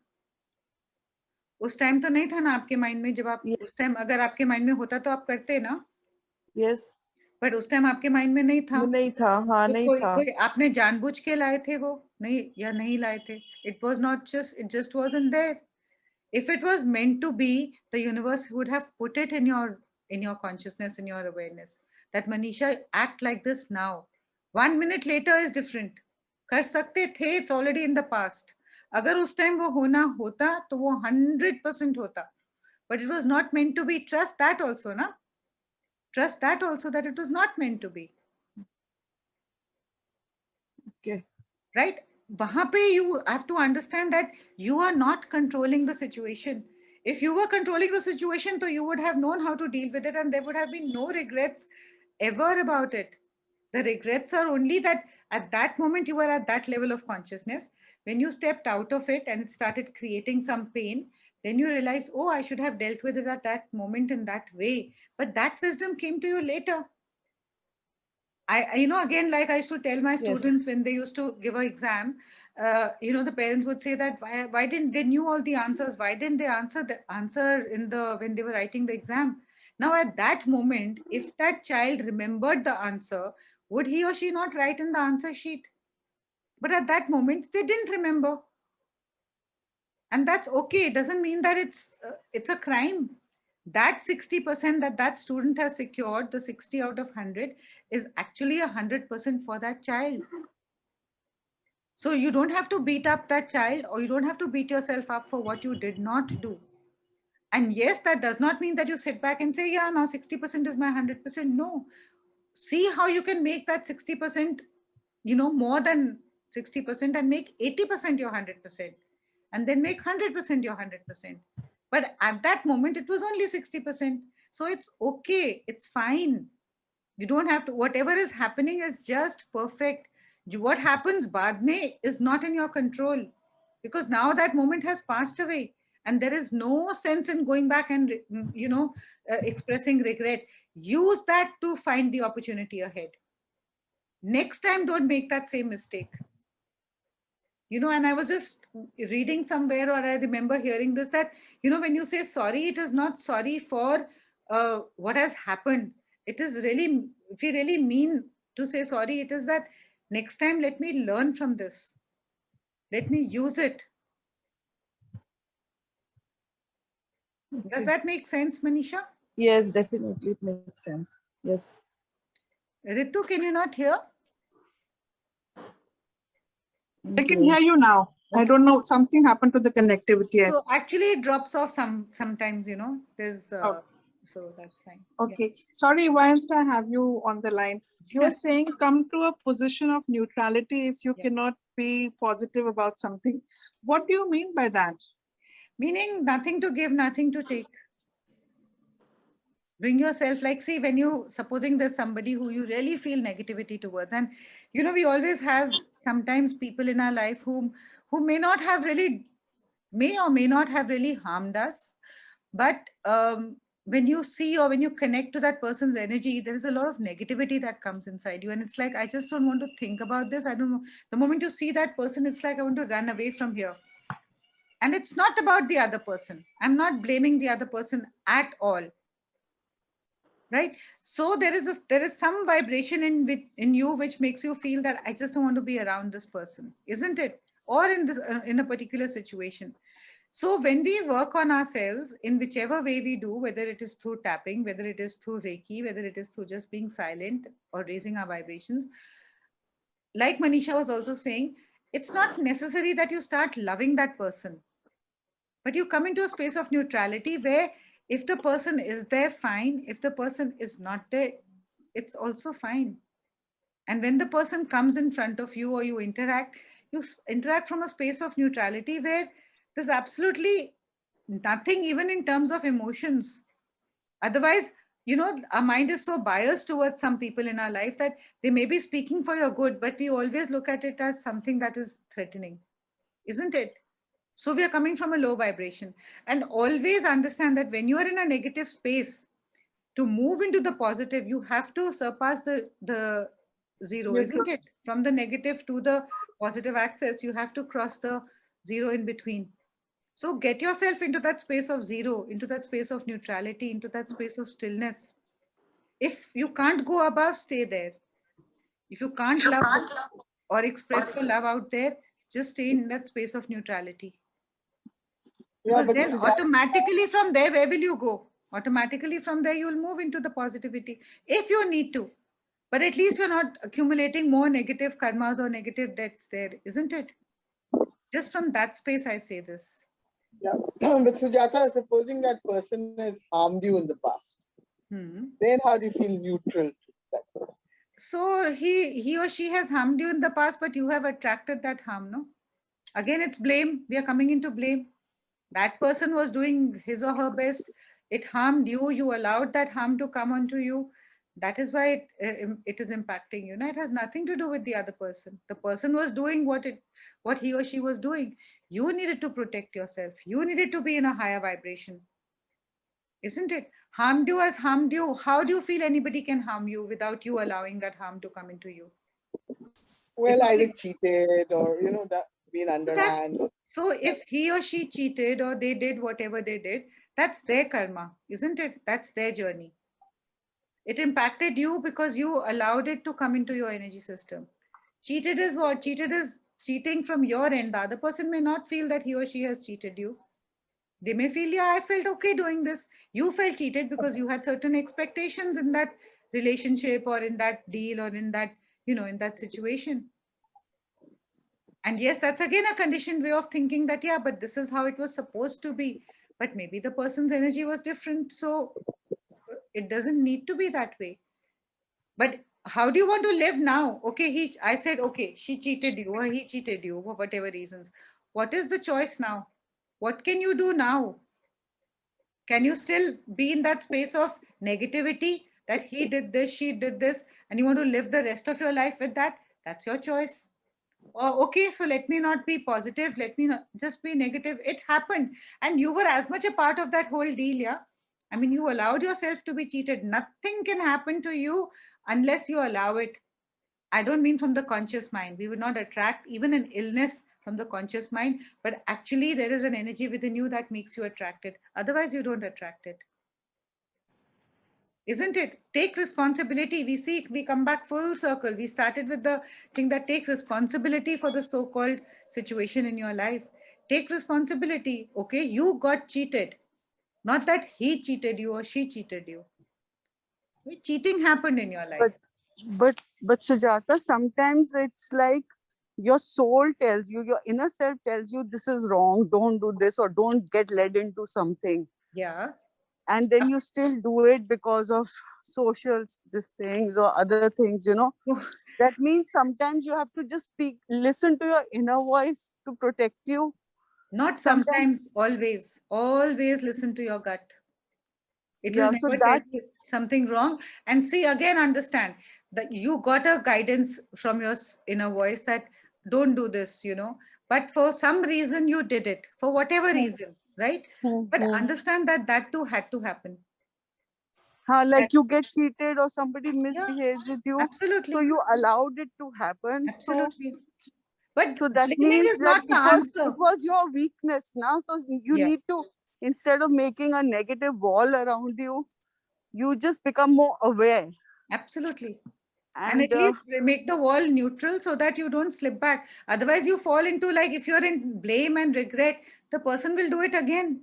उस टाइम तो नहीं था ना आपके माइंड में. जब आप उस टाइम अगर आपके माइंड में होता तो आप करते ना. यस. बट उस टाइम आपके माइंड में नहीं था. नहीं था. हाँ, तो नहीं था. कोई आपने जानबूझ के लाए थे वो नहीं, या नहीं लाए थे. It was not just, it just wasn't there. If it was meant to be, the universe would have put it in your consciousness, in your awareness, that Manisha, act like this now. 1 minute later is different. कर सकते थे, it's already in the past. अगर उस time वो होना होता तो वो 100% होता. But it was not meant to be. Trust that also, na? Trust that also, that it was not meant to be. Okay. Right? वहां पे you have to understand that you are not controlling the situation. If you were controlling the situation, so you would have known how to deal with it, and there would have been no regrets ever about it. The regrets are only that at that moment you were at that level of consciousness. When you stepped out of it and it started creating some pain, then you realized, oh, I should have dealt with it at that moment in that way. But that wisdom came to you later. Again, like I used to tell my students when they used to give an exam, the parents would say that why didn't they knew all the answers? Why didn't they answer the answer when they were writing the exam? Now, at that moment, if that child remembered the answer, would he or she not write in the answer sheet? But at that moment, they didn't remember, and that's okay. It doesn't mean that it's a crime. That 60% that student has secured, the 60 out of 100, is actually 100% for that child. So you don't have to beat up that child, or you don't have to beat yourself up for what you did not do. And yes, that does not mean that you sit back and say, yeah, now 60% is my 100%. No. See how you can make that 60%, more than 60%, and make 80% your 100%, and then make 100% your 100%. But at that moment, it was only 60%. So it's okay. It's fine. You don't have to, whatever is happening is just perfect. What happens baad mein is not in your control, because now that moment has passed away, and there is no sense in going back and, expressing regret. Use that to find the opportunity ahead. Next time, don't make that same mistake. And I was just reading somewhere, or I remember hearing this, that, when you say sorry, it is not sorry for what has happened. It is really, if you really mean to say sorry, it is that next time, let me learn from this. Let me use it. Does that make sense, Manisha? Yes, definitely. It makes sense. Yes. Ritu, can you not hear? I can hear you now. I don't know, something happened to the connectivity. So actually it drops off sometimes, there's Oh. so that's fine. Okay. Sorry, whilst I have you on the line, you're saying come to a position of neutrality if you cannot be positive about something. What do you mean by that? Meaning nothing to give, nothing to take. Bring yourself, like, see, when supposing there's somebody who you really feel negativity towards, and we always have sometimes people in our life who may or may not have really harmed us, but when you see or when you connect to that person's energy, there is a lot of negativity that comes inside you, and it's like, I just don't want to think about this. I don't know, the moment you see that person, it's like, I want to run away from here. And it's not about the other person. I'm not blaming the other person at all. Right? So there is some vibration in you which makes you feel that I just don't want to be around this person, isn't it? Or in a particular situation. So when we work on ourselves in whichever way we do, whether it is through tapping, whether it is through Reiki, whether it is through just being silent or raising our vibrations, like Manisha was also saying, it's not necessary that you start loving that person, but you come into a space of neutrality where if the person is there, fine. If the person is not there, it's also fine. And when the person comes in front of you or you interact from a space of neutrality where there's absolutely nothing, even in terms of emotions. Otherwise, our mind is so biased towards some people in our life that they may be speaking for your good, but we always look at it as something that is threatening, isn't it? So we are coming from a low vibration, and always understand that when you are in a negative space, to move into the positive, you have to surpass the zero, isn't it? From the negative to the positive access, you have to cross the zero in between. So get yourself into that space of zero, into that space of neutrality, into that space of stillness. If you can't go above, stay there. If you can't love or express your love out there, just stay in that space of neutrality. Yeah, Because but then Sujata, automatically from there, where will you go? Automatically from there, you'll move into the positivity if you need to. But at least you're not accumulating more negative karmas or negative debts there, isn't it? Just from that space, I say this. yeah, but Sujata, supposing that person has harmed you in the past, then how do you feel neutral to that person? So he or she has harmed you in the past, but you have attracted that harm, no? Again, it's blame. We are coming into blame. That person was doing his or her best. It harmed you. You allowed that harm to come onto you. That is why it is impacting you. No, it has nothing to do with the other person. The person was doing what he or she was doing. You needed to protect yourself. You needed to be in a higher vibration, isn't it? Harmed you has harmed you. How do you feel anybody can harm you without you allowing that harm to come into you? Well, It's either okay. cheated or, that being So that's underhand. so if he or she cheated or they did whatever they did, that's their karma, isn't it? That's their journey. It impacted you because you allowed it to come into your energy system. Cheated is what? Cheated is cheating from your end. The other person may not feel that he or she has cheated you. They may feel, yeah, I felt okay doing this. You felt cheated because you had certain expectations in that relationship or in that deal or in that, in that situation. And yes, that's again a conditioned way of thinking that, yeah, but this is how it was supposed to be. But maybe the person's energy was different. So it doesn't need to be that way. But how do you want to live now? Okay, I said, okay, she cheated you or he cheated you for whatever reasons. What is the choice now? What can you do now? Can you still be in that space of negativity that he did this, she did this, and you want to live the rest of your life with that? That's your choice. Oh, okay, so let me not be positive, let me not just be negative. It happened, and you were as much a part of that whole deal. Yeah, I mean, you allowed yourself to be cheated. Nothing can happen to you unless you allow it. I don't mean from the conscious mind. We would not attract even an illness from the conscious mind, but actually there is an energy within you that makes you attract it. Otherwise you don't attract it, isn't it? Take responsibility. We come back full circle. We started with the thing that take responsibility for the so-called situation in your life. Take responsibility. Okay, you got cheated, not that he cheated you or she cheated you. Cheating happened in your life. But Sujata, sometimes it's like your soul tells you, your inner self tells you this is wrong, don't do this, or don't get led into something. Yeah. And then you still do it because of social these things or other things. That means sometimes you have to just listen to your inner voice to protect you. Not Sometimes, sometimes, always. Always listen to your gut. It will yeah, so never tell that, you something wrong. And see, again, understand that you got a guidance from your inner voice that don't do this. But for some reason, you did it, for whatever reason, right? But understand that that too had to happen. like you get cheated or somebody Yeah, misbehaves with you. So absolutely. you allowed it to happen. Absolutely. But So that blaming means is that not the it answer. was your weakness now. So you Yeah. need to, instead of making a negative wall around you, you just become more aware. Absolutely. And And at least make the wall neutral so that you don't slip back. Otherwise, you fall into, like, if you're in blame and regret, the person will do it again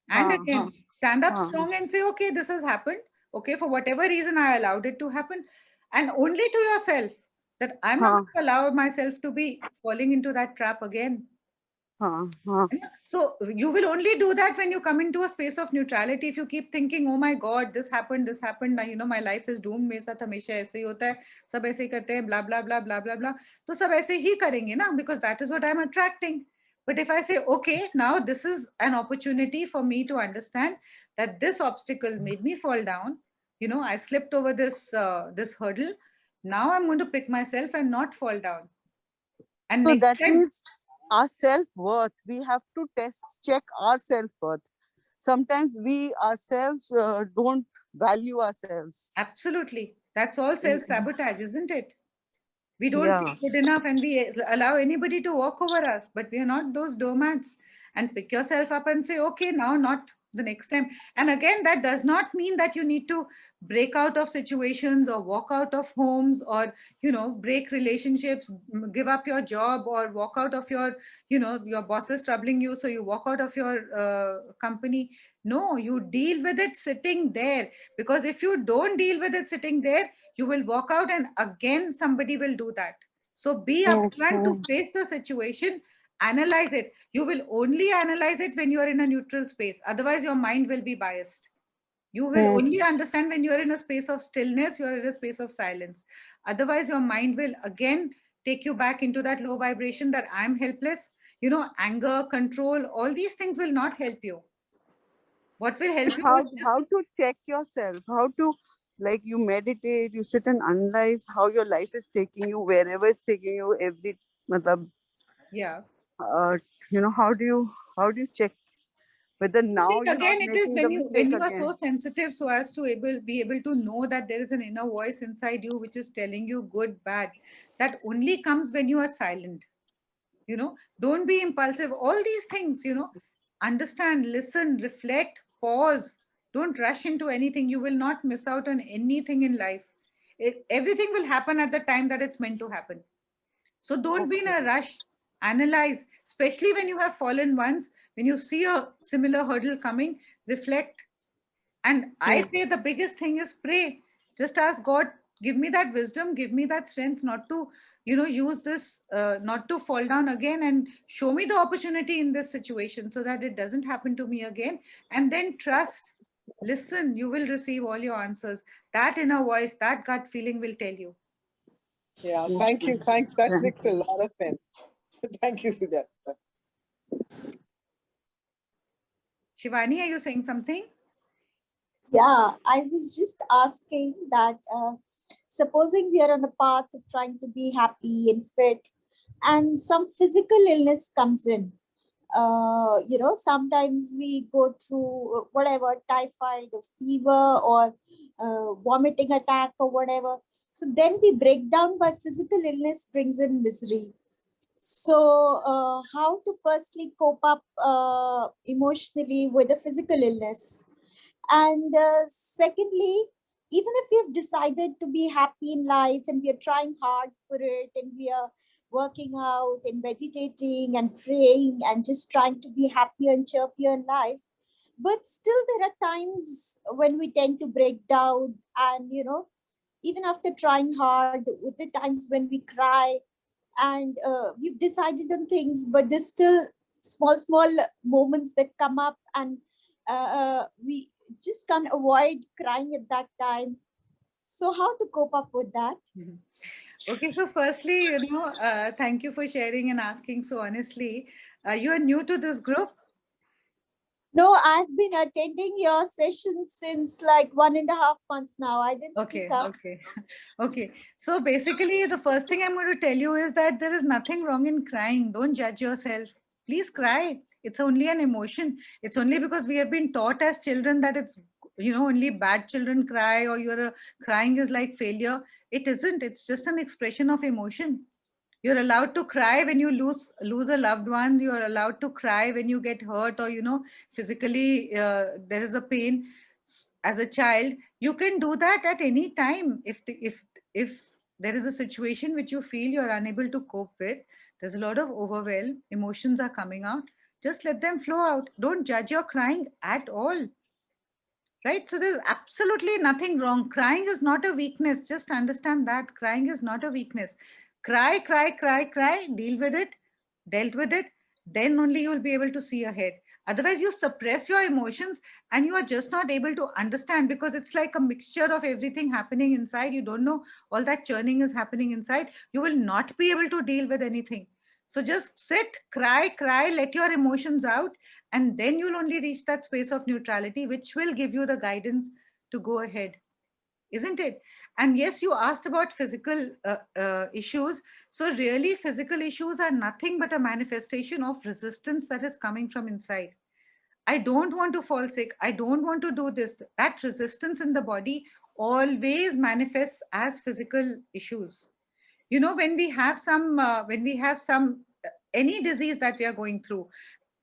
and uh, again. Stand up uh, strong and say, okay, this has happened. Okay, for whatever reason, I allowed it to happen. And only to yourself, that I'm not uh, going to allow myself to be falling into that trap again. uh, uh, So you will only do that when you come into a space of neutrality. If you keep thinking, oh my God, this happened, my life is doomed, मेरे साथ हमेशा ऐसे ही होता है, सब ऐसे ही करते हैं, blah blah blah blah blah blah, तो सब ऐसे ही करेंगे ना, because that is what I'm attracting. But if I say, okay, now this is an opportunity for me to understand that this obstacle made me fall down. I slipped over this hurdle. Now I'm going to pick myself and not fall down. And so next that time, means our self-worth, we have to check our self-worth. Sometimes we ourselves don't value ourselves. absolutely, that's all self-sabotage, isn't it? We don't feel Yeah. good enough and we allow anybody to walk over us, but we are not those doormats. And pick yourself up and say, okay, now not the next time. And again, that does not mean that you need to break out of situations or walk out of homes, or break relationships, give up your job, or walk out of your boss is troubling you, so you walk out of your company. No, you deal with it sitting there, because if you don't deal with it sitting there, you will walk out and again somebody will do that. So be upfront to face the situation, analyze it. You will only analyze it when you are in a neutral space, otherwise your mind will be biased. You will only understand when you're in a space of stillness, you're in a space of silence. Otherwise, your mind will again take you back into that low vibration that I'm helpless. Anger, control, all these things will not help you. What will help you is How to check yourself? How to, like, you meditate, you sit and analyze how your life is taking you, wherever it's taking you, every, matlab, yeah. how do you check whether See, now you're not again, it is making the when mistake you are again? so sensitive so as to be able to know that there is an inner voice inside you which is telling you good, bad. That only comes when you are silent. Don't be impulsive. All these things, understand, listen, reflect, pause. Don't rush into anything. You will not miss out on anything in life. Everything will happen at the time that it's meant to happen. So don't be in a rush. Analyze, especially when you have fallen once, when you see a similar hurdle coming, reflect. And I say the biggest thing is pray. Just ask God, give me that wisdom, give me that strength not to, use this, not to fall down again, and show me the opportunity in this situation so that it doesn't happen to me again. And then trust, listen, you will receive all your answers. That inner voice, that gut feeling will tell you. Yeah, thank you. That makes a lot of sense. Thank you, Sujata. Shivani, are you saying something? Yeah, I was just asking that supposing we are on a path of trying to be happy and fit, and some physical illness comes in. Sometimes we go through whatever, typhoid or fever or vomiting attack or whatever. So then we break down by physical illness brings in misery. So how to firstly cope up emotionally with a physical illness? And secondly, even if we have decided to be happy in life and we are trying hard for it and we are working out and meditating and praying and just trying to be happier and chirpier in life, but still there are times when we tend to break down, and even after trying hard, with the times when we cry, and we've decided on things, but there's still small moments that come up, and we just can't avoid crying at that time. So how to cope up with that? Okay, so firstly, thank you for sharing and asking so honestly. You are new to this group? No, I've been attending your session since like 1.5 months now. I didn't speak up. Okay. So basically, the first thing I'm going to tell you is that there is nothing wrong in crying. Don't judge yourself. Please cry. It's only an emotion. It's only because we have been taught as children that it's, only bad children cry, or crying is like failure. It isn't. It's just an expression of emotion. You're allowed to cry when you lose a loved one. You're allowed to cry when you get hurt, or physically there is a pain. As a child, you can do that at any time. If there is a situation which you feel you're unable to cope with, there's a lot of overwhelm, emotions are coming out, just let them flow out. Don't judge your crying at all. Right? So there's absolutely nothing wrong. Crying is not a weakness. Just understand that crying is not a weakness. Cry, cry, cry, cry, deal with it, dealt with it, then only you will be able to see ahead. Otherwise, you suppress your emotions and you are just not able to understand, because it's like a mixture of everything happening inside. You don't know all that churning is happening inside. You will not be able to deal with anything. So just sit, cry, cry, let your emotions out, and then you'll only reach that space of neutrality, which will give you the guidance to go ahead, isn't it? And yes, you asked about physical issues. So really, physical issues are nothing but a manifestation of resistance that is coming from inside. I don't want to fall sick, I don't want to do this. That resistance in the body always manifests as physical issues. When we have some any disease that we are going through,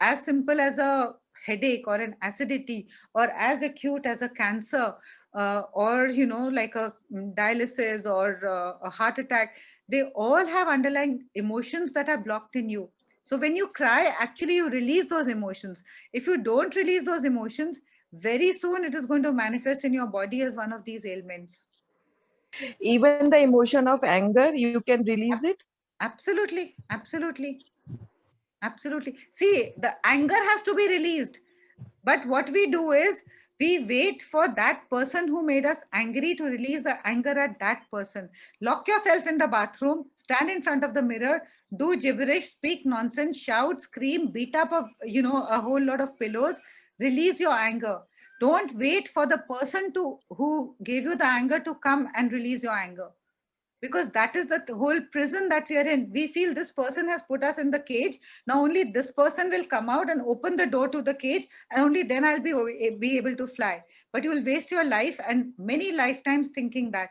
as simple as a headache or an acidity, or as acute as a cancer, or like a dialysis or a heart attack, they all have underlying emotions that are blocked in you. So when you cry, actually you release those emotions. If you don't release those emotions, very soon it is going to manifest in your body as one of these ailments. Even the emotion of anger, you can release it. Absolutely, absolutely, absolutely. See, the anger has to be released. But what we do is we wait for that person who made us angry to release the anger at that person. Lock yourself in the bathroom, stand in front of the mirror, do gibberish, speak nonsense, shout, scream, beat up a whole lot of pillows, release your anger. Don't wait for the person who gave you the anger to come and release your anger, because that is the whole prison that we are in. We feel this person has put us in the cage. Now only this person will come out and open the door to the cage, and only then I'll be able to fly. But you will waste your life and many lifetimes thinking that.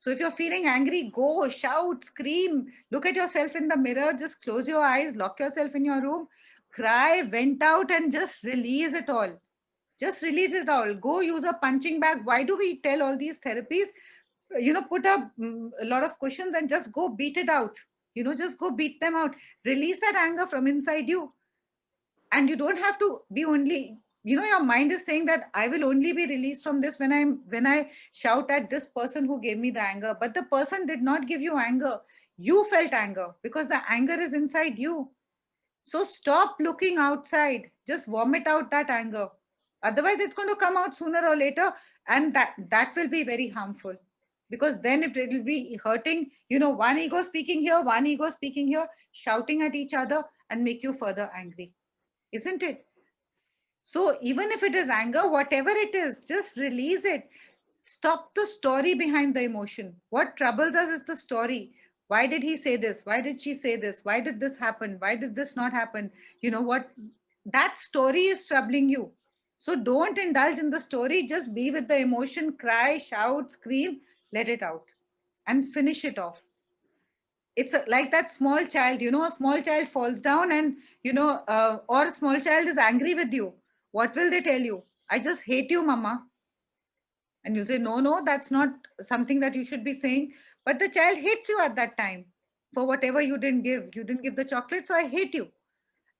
So if you're feeling angry, go, shout, scream, look at yourself in the mirror, just close your eyes, lock yourself in your room, cry, vent out, and just release it all. Just release it all. Go use a punching bag. Why do we tell all these therapies? Put a lot of cushions and just go beat it out. Just go beat them out. Release that anger from inside you. And you don't have to be only, your mind is saying that I will only be released from this when I shout at this person who gave me the anger. But the person did not give you anger. You felt anger because the anger is inside you. So stop looking outside. Just vomit out that anger. Otherwise, it's going to come out sooner or later, and that will be very harmful. Because then it will be hurting, one ego speaking here, one ego speaking here, shouting at each other and make you further angry. Isn't it? So even if it is anger, whatever it is, just release it. Stop the story behind the emotion. What troubles us is the story. Why did he say this? Why did she say this? Why did this happen? Why did this not happen? You know what? That story is troubling you. So don't indulge in the story. Just be with the emotion, cry, shout, scream, let it out and finish it off. It's like that small child, a small child falls down and, or a small child is angry with you. What will they tell you? I just hate you, mama. And you say, no, that's not something that you should be saying. But the child hates you at that time for whatever you didn't give. You didn't give the chocolate, so I hate you.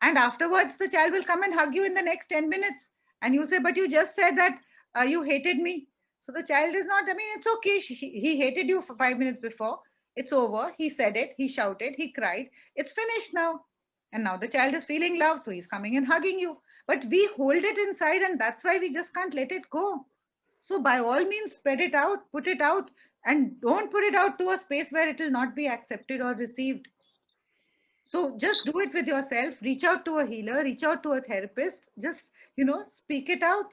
And afterwards, the child will come and hug you in the next 10 minutes. And you'll say, but you just said that you hated me. So the child is not, it's okay. He hated you for 5 minutes before. It's over. He said it. He shouted. He cried. It's finished now. And now the child is feeling love. So he's coming and hugging you. But we hold it inside, and that's why we just can't let it go. So by all means, spread it out, put it out, and don't put it out to a space where it will not be accepted or received. So just do it with yourself. Reach out to a healer, reach out to a therapist, just, speak it out.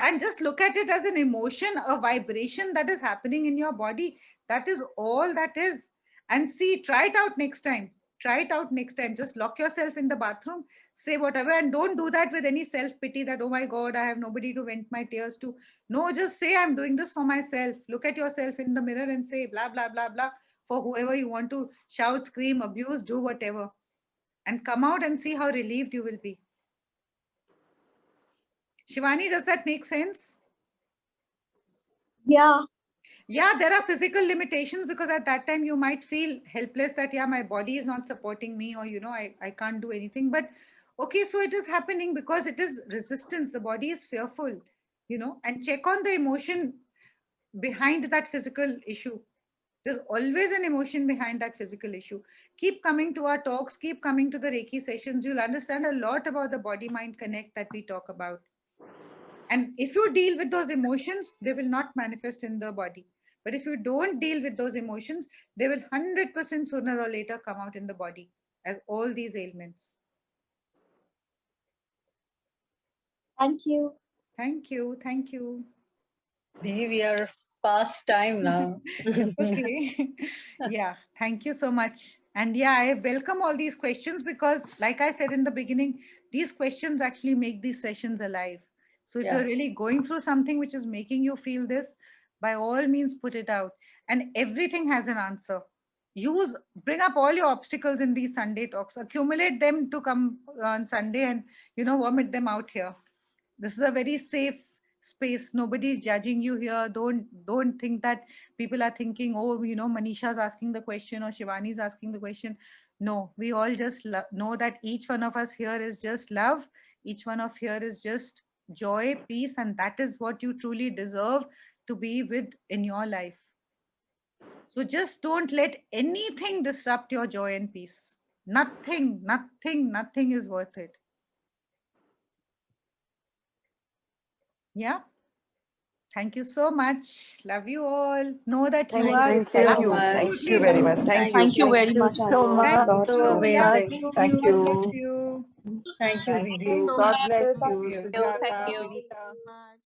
And just look at it as an emotion, a vibration that is happening in your body. That is all that is. And see, try it out next time. Try it out next time. Just lock yourself in the bathroom, say whatever, and don't do that with any self-pity that, oh my God, I have nobody to vent my tears to. No, just say, I'm doing this for myself. Look at yourself in the mirror and say, blah, blah, blah, blah, for whoever you want to shout, scream, abuse, do whatever. And come out and see how relieved you will be. Shivani, does that make sense? Yeah. Yeah, there are physical limitations because at that time you might feel helpless that, yeah, my body is not supporting me, or, I can't do anything. But okay, so it is happening because it is resistance. The body is fearful, and check on the emotion behind that physical issue. There's always an emotion behind that physical issue. Keep coming to our talks, keep coming to the Reiki sessions. You'll understand a lot about the body-mind connect that we talk about. And if you deal with those emotions, they will not manifest in the body. But if you don't deal with those emotions, they will 100% sooner or later come out in the body as all these ailments. Thank you. Thank you. Thank you. We are past time now. Okay. Yeah. Thank you so much. And yeah, I welcome all these questions because, like I said in the beginning, these questions actually make these sessions alive. So if you're really going through something which is making you feel this, by all means, put it out. And everything has an answer. Bring up all your obstacles in these Sunday talks, accumulate them to come on Sunday and, vomit them out here. This is a very safe space. Nobody's judging you here. Don't think that people are thinking, oh, Manisha's asking the question or Shivani's asking the question. No, we all just know that each one of us here is just love. Each one of here is just joy, peace, and that is what you truly deserve to be with in your life. So just don't let anything disrupt your joy and peace. Nothing is worth it. Yeah. Thank you so much. Love you all. Know that you are Thank you so Thank much. you very much. Thank you. Thank you very Thank you much, so Aunty. much. Thank So you. Yeah. amazing. Thank God bless you. you. Thank you, Thank Didi. you. God bless you. Thank you. Sujata, Vinita. Bye.